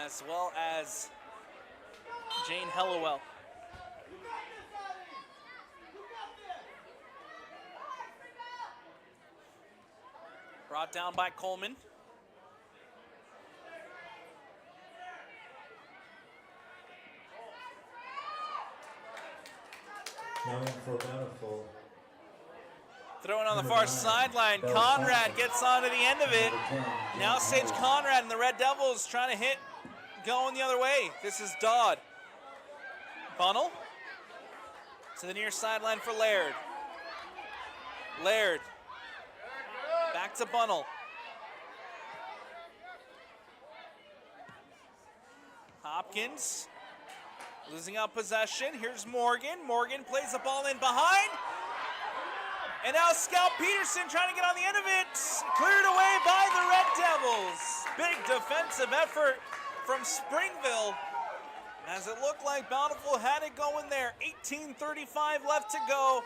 as well as Jane Hellowell. Brought down by Coleman. Now in for Bountiful. Throwing on the far sideline. Conrad gets onto the end of it. Now Sage Conrad and the Red Devils trying to hit, going the other way. This is Dodd. Bunnell to the near sideline for Laird. Laird back to Bunnell. Hopkins losing out possession. Here's Morgan. Morgan plays the ball in behind. And now Scout Peterson trying to get on the end of it. Cleared away by the Red Devils. Big defensive effort from Springville, as it looked like Bountiful had it going there. 18:35 left to go.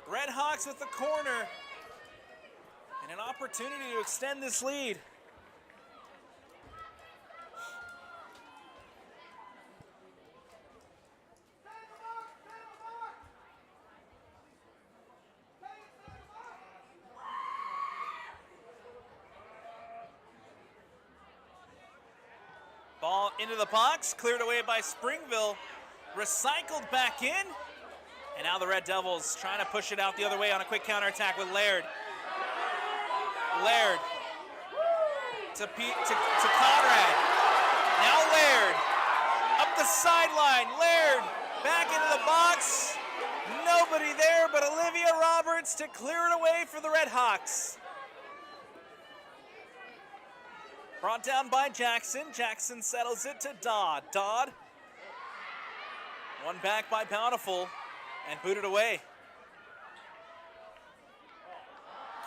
Redhawks with the corner and an opportunity to extend this lead. Ball into the box, cleared away by Springville, recycled back in, and now the Red Devils trying to push it out the other way on a quick counterattack with Laird. Laird to Conrad. Now Laird up the sideline. Laird back into the box. Nobody there but Olivia Roberts to clear it away for the Redhawks. Brought down by Jackson. Jackson settles it to Dodd. Dodd One back by Bountiful and booted away.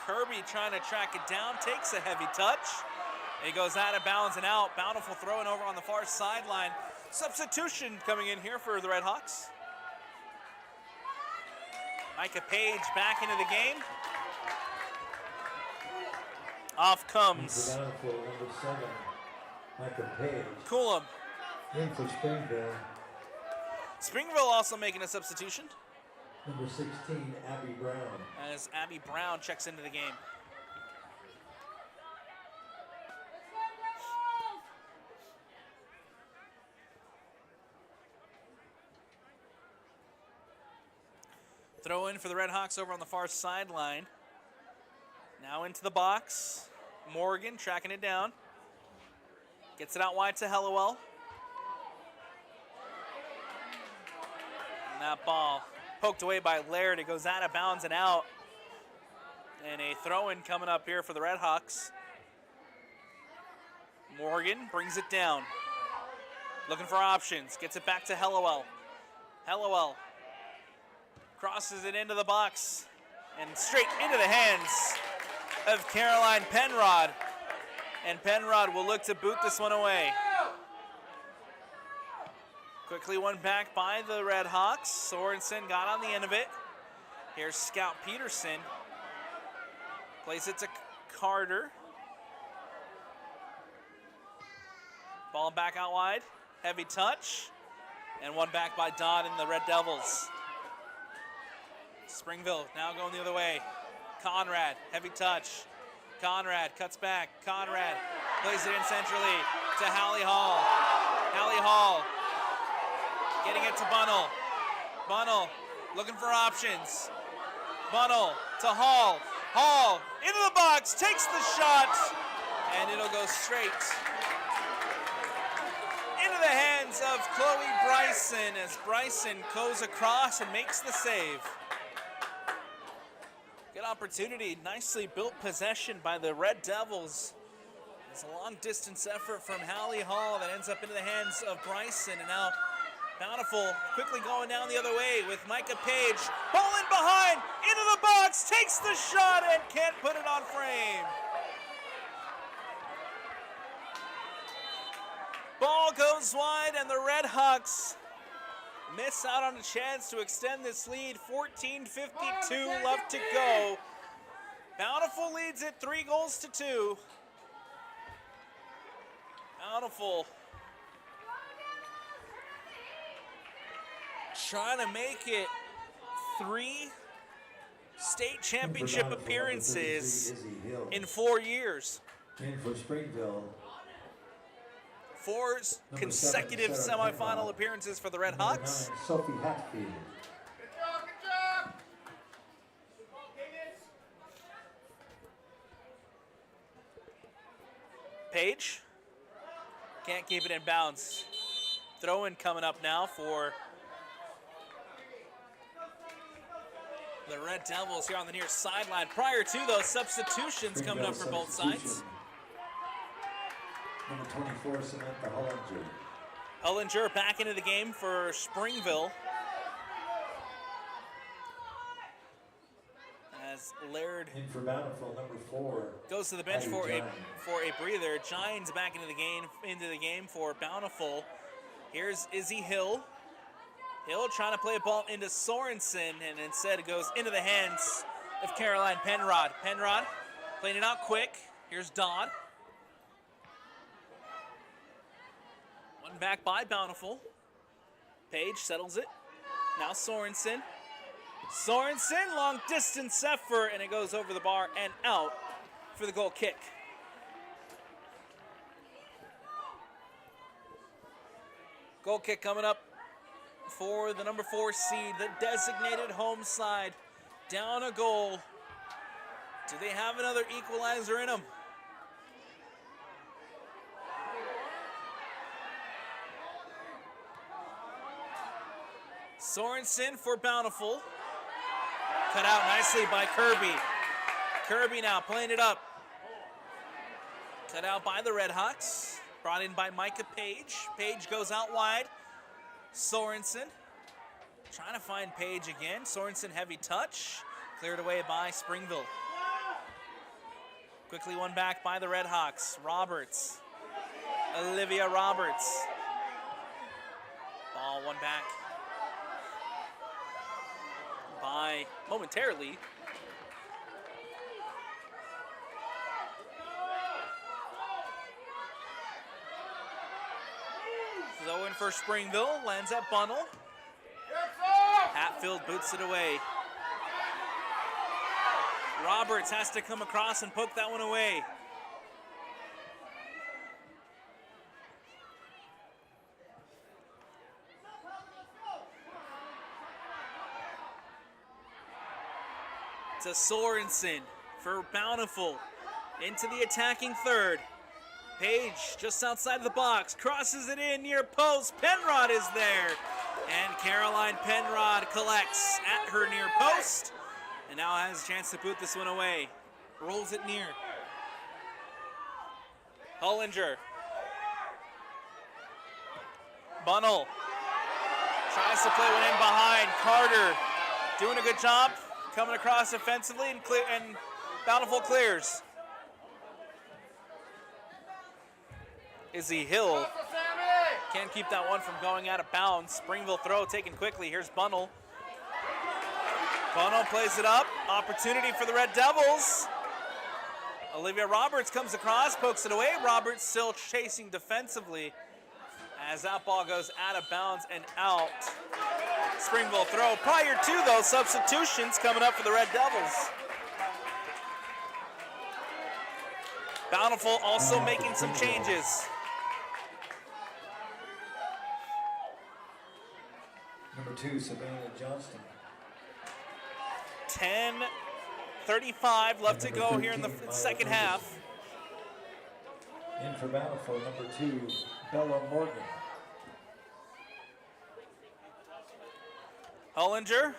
Kirby trying to track it down, takes a heavy touch. He goes out of bounds and out. Bountiful throwing over on the far sideline. Substitution coming in here for the Redhawks. Micah Page back into the game. Off comes Bountiful, number 7, Micah Page. Coolum. In for Springville, Springville also making a substitution number 16, Abby Brown. as Abby Brown checks into the game. Throw in for the Redhawks over on the far sideline. Now into the box. Morgan tracking it down. Gets it out wide to Hellewell. And that ball poked away by Laird. It goes out of bounds and out. And a throw-in coming up here for the Redhawks. Morgan brings it down. Looking for options. Gets it back to Hellewell. Hellewell crosses it into the box and straight into the hands of Caroline Penrod. And Penrod will look to boot this one away. Quickly one back by the Redhawks. Sorensen got on the end of it. Here's Scout Peterson. Plays it to Carter. Ball back out wide. Heavy touch. And one back by Dodd and the Red Devils. Springville now going the other way. Conrad, heavy touch. Conrad cuts back. Conrad plays it in centrally to Hallie Hall. Hallie Hall getting it to Bunnell. Bunnell looking for options. Bunnell to Hall. Hall into the box, takes the shot, and it'll go straight into the hands of Chloe Bryson as Bryson goes across and makes the save. Good opportunity, nicely built possession by the Red Devils. It's a long distance effort from Hallie Hall that ends up into the hands of Bryson, and now Bountiful quickly going down the other way with Micah Page. Ball in behind, into the box, takes the shot and can't put it on frame. Ball goes wide and the Redhawks miss out on a chance to extend this lead. 14:52 left to go. Bountiful leads it 3-2. Bountiful trying to make it 3 state championship appearances in 4 years. In for Springville, 4 consecutive semifinal appearances for the Redhawks. 9, Sophie Hatfield. Page can't keep it in bounds. Throw-in coming up now for the Red Devils here on the near sideline. Prior to those substitutions coming up for both sides. Number 24, Samantha Hollinger. Hullinger back into the game for Springville. As Laird In for Bountiful, number 4. goes to the bench for Gine. a breather. Gines back into the game for Bountiful. Here's Izzy Hill. Hill trying to play a ball into Sorensen, and instead it goes into the hands of Caroline Penrod. Penrod playing it out quick. Here's Dodd. One back by Bountiful. Page settles it. Now Sorensen. Sorensen, long distance effort, and it goes over the bar and out for the goal kick. Goal kick coming up for the number 4 seed, the designated home side. Down a goal. Do they have another equalizer in them? Sorensen for Bountiful. Cut out nicely by Kirby. Kirby now playing it up. Cut out by the Redhawks. Brought in by Micah Page. Page goes out wide. Sorensen Trying to find Page again. Sorensen heavy touch. Cleared away by Springville. Quickly won back by the Redhawks. Roberts. Olivia Roberts. Ball won back by momentarily. Throw in for Springville, lands at Bunnell. Hatfield boots it away. Roberts has to come across and poke that one away. To Sorensen for Bountiful. Into the attacking third. Page just outside of the box, crosses it in near post. Penrod is there. And Caroline Penrod collects at her near post. And now has a chance to boot this one away. Rolls it near. Hollinger. Bunnell. Tries to play one in behind. Carter doing a good job. Coming across offensively and Bountiful clears. Izzy Hill can't keep that one from going out of bounds. Springville throw taken quickly. Here's Bunnell. Bunnell plays it up. Opportunity for the Red Devils. Olivia Roberts comes across, pokes it away. Roberts still chasing defensively as that ball goes out of bounds and out. Springville throw. Prior to those substitutions coming up for the Red Devils. Bountiful also making some changes. Number 2, Savannah Johnston. 10:35 left to go here in the second half. In for Bountiful, number 2, Bella Morgan. Hollinger.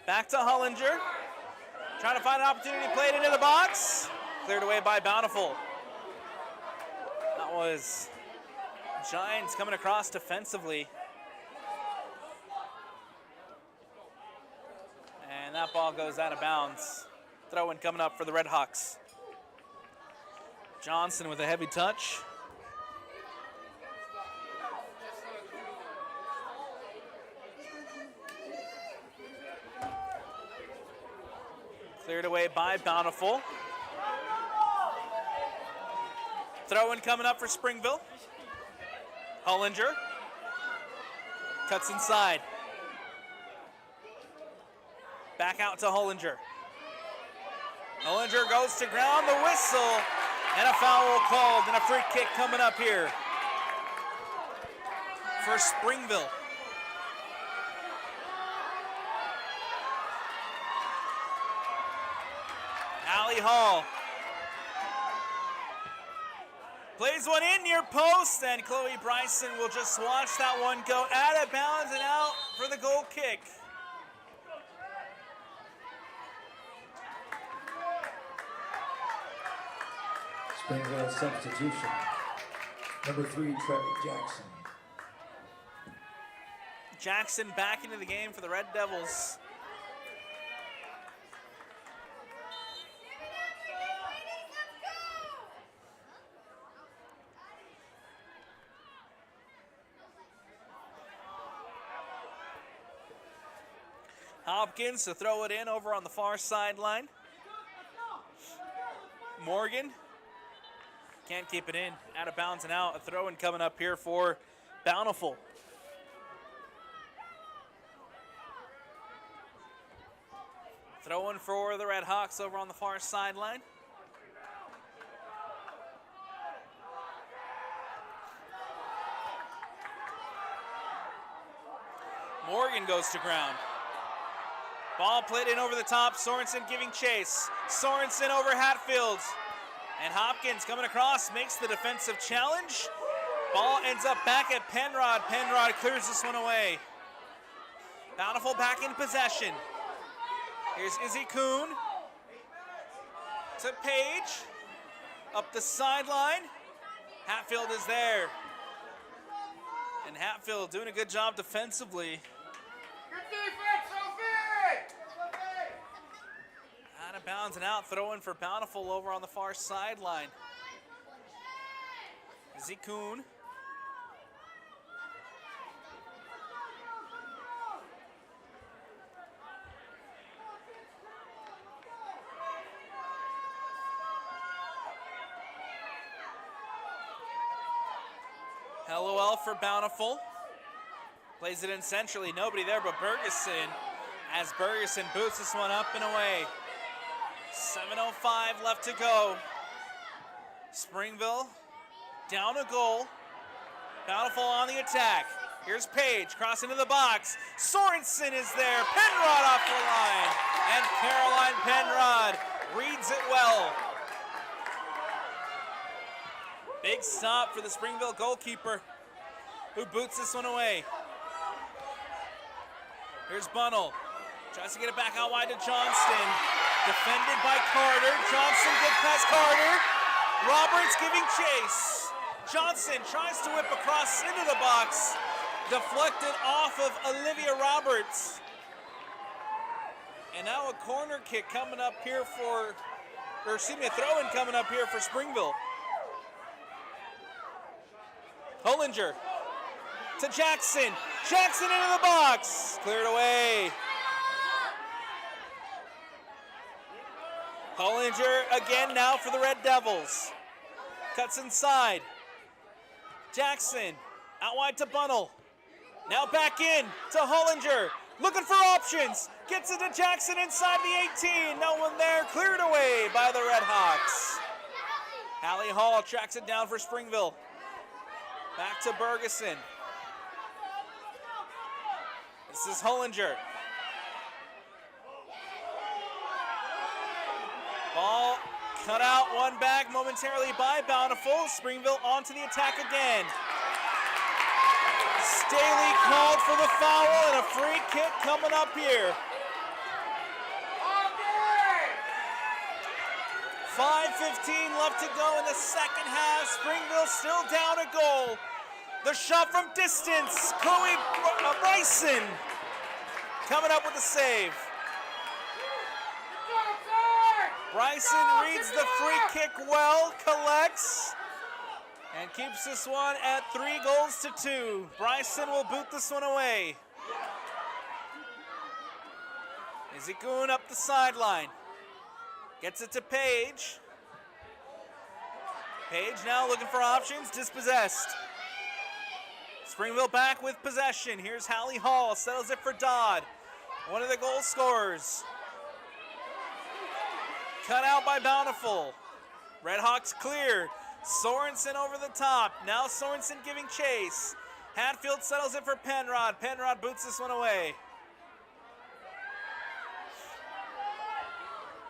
Back to Hollinger. Trying to find an opportunity, played into the box. Cleared away by Bountiful. That was Giants coming across defensively. And that ball goes out of bounds. Throw-in coming up for the Redhawks. Johnson with a heavy touch. Cleared away by Bountiful. Throw-in coming up for Springville. Hollinger. Cuts inside. Back out to Hollinger. Hollinger goes to ground, the whistle, and a foul called, and a free kick coming up here for Springville. Allie Hall plays one in near post, and Chloe Bryson will just watch that one go out of bounds and out for the goal kick. Springville substitution. Number 3, Trevor Jackson. Jackson back into the game for the Red Devils. Hopkins to throw it in over on the far sideline. Morgan can't keep it in, out of bounds and out. A throw-in coming up here for Bountiful. Throw-in for the Redhawks over on the far sideline. Morgan goes to ground. Ball played in over the top. Sorensen giving chase. Sorensen over Hatfield. And Hopkins coming across, makes the defensive challenge. Ball ends up back at Penrod. Penrod clears this one away. Bountiful back in possession. Here's Izzy Kuhn. To Page. Up the sideline. Hatfield is there. And Hatfield doing a good job defensively. Out of bounds and out, throw in for Bountiful over on the far sideline. Zikun. LOL for Bountiful. Plays it in centrally, nobody there but Bergeson, as Bergeson boots this one up and away. 7:05 left to go. Springville down a goal. Bountiful on the attack. Here's Page, cross into the box. Sorensen is there. Penrod off the line. And Caroline Penrod reads it well. Big stop for the Springville goalkeeper, who boots this one away. Here's Bunnell. Tries to get it back out wide to Johnston. Defended by Carter. Johnson gets past Carter. Roberts giving chase. Johnson tries to whip across into the box. Deflected off of Olivia Roberts. And now a corner kick coming up here for, or excuse me, a throw-in coming up here for Springville. Hollinger to Jackson. Jackson into the box. Cleared away. Hollinger again now for the Red Devils. Cuts inside. Jackson out wide to Bunnell. Now back in to Hollinger. Looking for options. Gets it to Jackson inside the 18. No one there. Cleared away by the Redhawks. Hallie Hall tracks it down for Springville. Back to Bergeson. This is Hollinger. Ball cut out, one back momentarily by Bountiful. Springville onto the attack again. Staley called for the foul and a free kick coming up here. 5:15 left to go in the second half. Springville still down a goal. The shot from distance. Chloe Bryson coming up with the save. Bryson reads the free kick well, collects, and keeps this one at 3-2. Bryson will boot this one away. Izikun up the sideline. Gets it to Page. Page now looking for options, dispossessed. Springville back with possession. Here's Hallie Hall, settles it for Dodd, one of the goal scorers. Cut out by Bountiful. Redhawks clear. Sorensen over the top. Now Sorensen giving chase. Hatfield settles it for Penrod. Penrod boots this one away.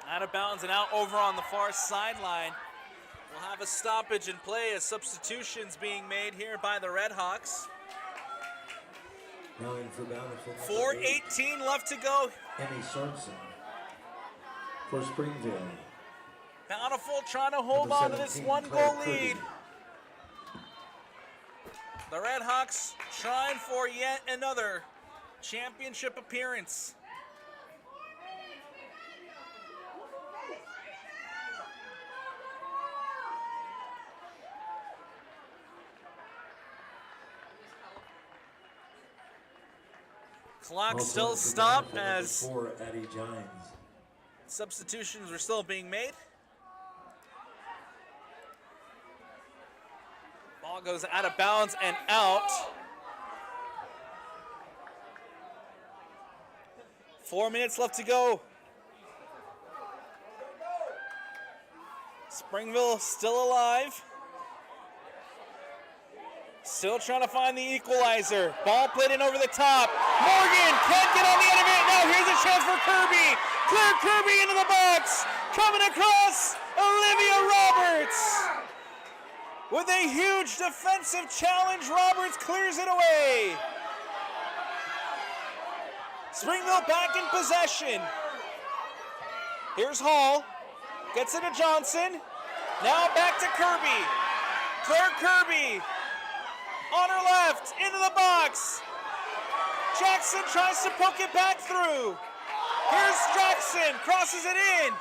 Out of bounds and out over on the far sideline. We'll have a stoppage in play as substitutions being made here by the Redhawks. 9 for Bountiful. 4:18 left to go. Emmy Sorensen for Springville. Bountiful trying to hold on to this 1-goal lead. The Redhawks trying for yet another championship appearance. Clock Also still for stopped Bountiful, number as 4, Addie Gines. substitutions were still being made. Ball goes out of bounds and out. 4 minutes left to go. Springville still alive. Still trying to find the equalizer. Ball played in over the top. Morgan can't get on the end of it. Now here's a chance for Kirby. Clear Kirby into the box. Coming across, Olivia Roberts. With a huge defensive challenge, Roberts clears it away. Springville back in possession. Here's Hall. Gets it to Johnson. Now back to Kirby. Claire Kirby. On her left, into the box. Jackson tries to poke it back through. Here's Jackson, crosses it in.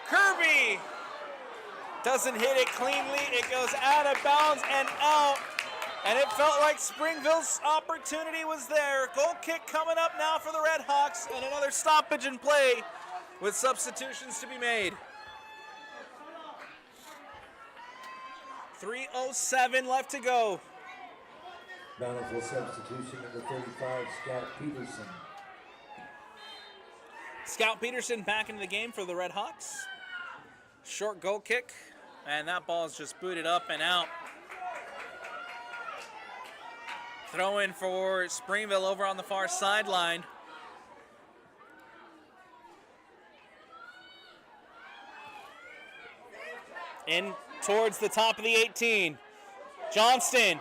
Kirby doesn't hit it cleanly. It goes out of bounds and out. And it felt like Springville's opportunity was there. Goal kick coming up now for the Redhawks, and another stoppage in play with substitutions to be made. 3:07 left to go. Bountiful substitution, number 35, Scout Peterson. Scout Peterson back into the game for the Redhawks. Short goal kick, and that ball is just booted up and out. Throw in for Springville over on the far sideline. In towards the top of the 18. Johnston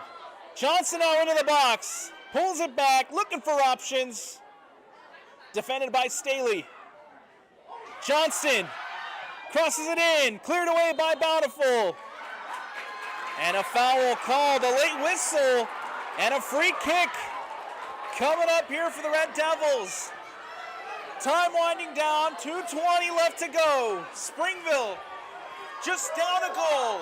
now into the box. Pulls it back, looking for options. Defended by Staley. Johnston crosses it in, cleared away by Bountiful. And a foul called, a late whistle, and a free kick coming up here for the Red Devils. Time winding down, 2:20 left to go. Springville just down a goal.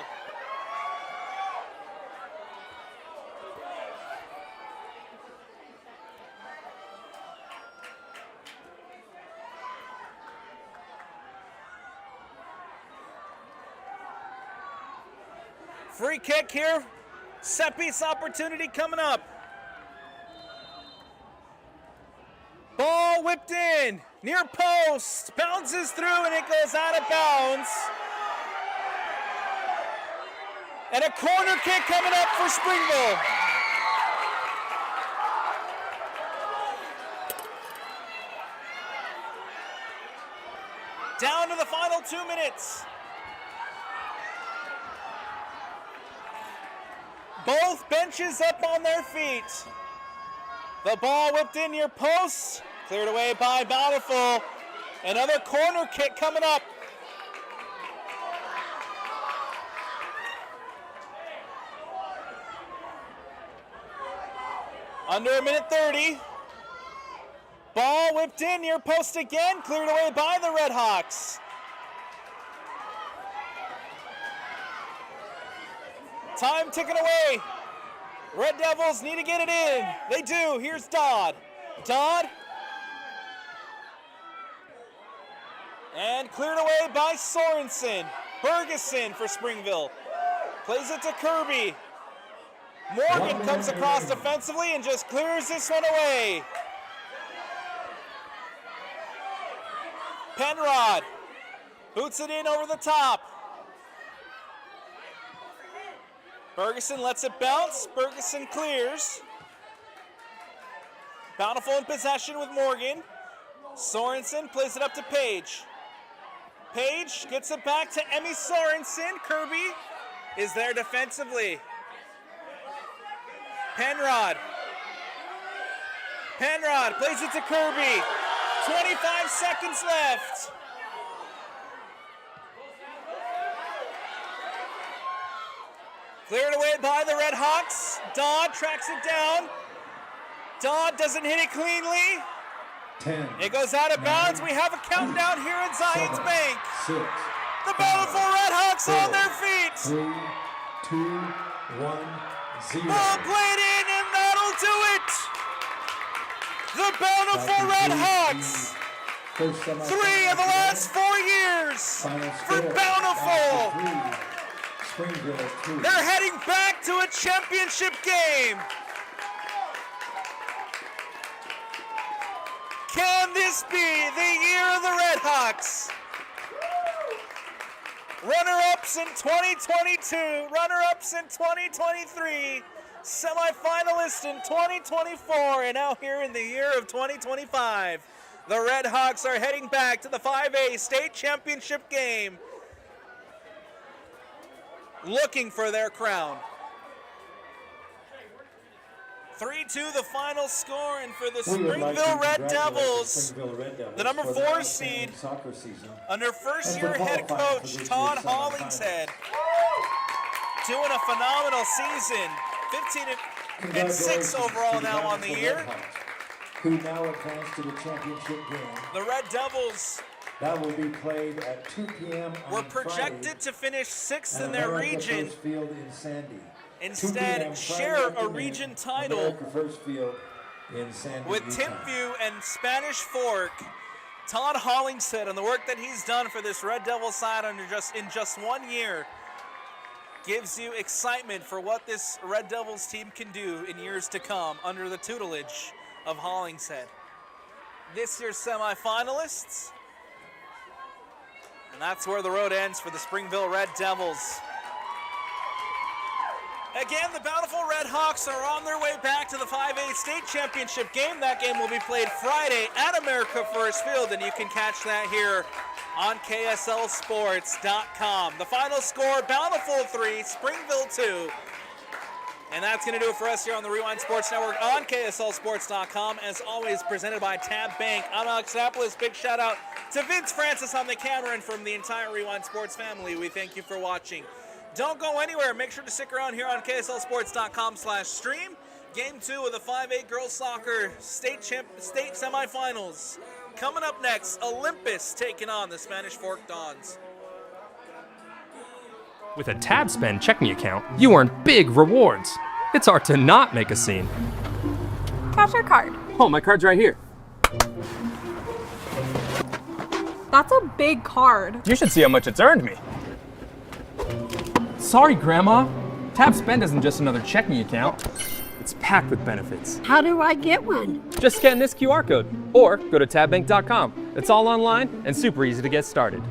Free kick here. Set piece opportunity coming up. Ball whipped in. Near post. Bounces through and it goes out of bounds. And a corner kick coming up for Springville. Down to the final 2 minutes. Both benches up on their feet. The ball whipped in near post. Cleared away by Bountiful. Another corner kick coming up. Under a minute 30. Ball whipped in near post again. Cleared away by the Redhawks. Time ticking away. Red Devils need to get it in. They do. Here's Dodd. And cleared away by Sorensen. Bergeson for Springville. Plays it to Kirby. Morgan comes across defensively and just clears this one away. Penrod boots it in over the top. Bergeson lets it bounce. Bergeson clears. Bountiful in possession with Morgan. Sorensen plays it up to Page. Page gets it back to Emmy Sorensen. Kirby is there defensively. Penrod plays it to Kirby. 25 seconds left. Cleared away by the Redhawks. Dodd tracks it down. Dodd doesn't hit it cleanly. 10. It goes out of bounds. We have a countdown here at Zions 7, Bank. 6. The Bountiful Redhawks 4, on their feet. 3, 2, 1, 0. Ball played in, and that'll do it. The Bountiful Redhawks. 3 of the last 4 years for Bountiful. They're heading back to a championship game. Can this be the year of the Redhawks? Runner-ups in 2022, runner-ups in 2023, semifinalists in 2024, and now here in the year of 2025. The Redhawks are heading back to the 5A state championship game, looking for their crown. 3-2 the final score, and for the Springville Red Devils, the number 4 seed, under first-year head coach Todd Hollingshead, doing a phenomenal season. 15-6 overall now on the year. Who now advance to the championship game. The Red Devils That will be played at 2 p.m. on Were projected Friday to finish 6th at in their America region. First Field in Sandy. 2 Instead, p.m. share Friday a afternoon, region title America First Field in Sandy, with Utah. Timpview and Spanish Fork. Todd Hollingshead and the work that he's done for this Red Devil side in just 1 year gives you excitement for what this Red Devils team can do in years to come under the tutelage of Hollingshead. This year's semifinalists, and that's where the road ends for the Springville Red Devils. Again, the Bountiful Redhawks are on their way back to the 5A state championship game. That game will be played Friday at America First Field, and you can catch that here on KSLSports.com. The final score, Bountiful 3, Springville 2. And that's going to do it for us here on the Rewind Sports Network on KSLSports.com. As always, presented by Tab Bank. I'm Alex Annapolis. Big shout out to Vince Francis on the camera, and from the entire Rewind Sports family, we thank you for watching. Don't go anywhere. Make sure to stick around here on KSLSports.com/stream. Game 2 of the 5A girls soccer state semifinals. Coming up next, Olympus taking on the Spanish Fork Dons. With a Tab Spend checking account, you earn big rewards. It's hard to not make a scene. Cash or card? Oh, my card's right here. That's a big card. You should see how much it's earned me. Sorry, Grandma. Tab Spend isn't just another checking account. It's packed with benefits. How do I get one? Just scan this QR code or go to tabbank.com. It's all online and super easy to get started.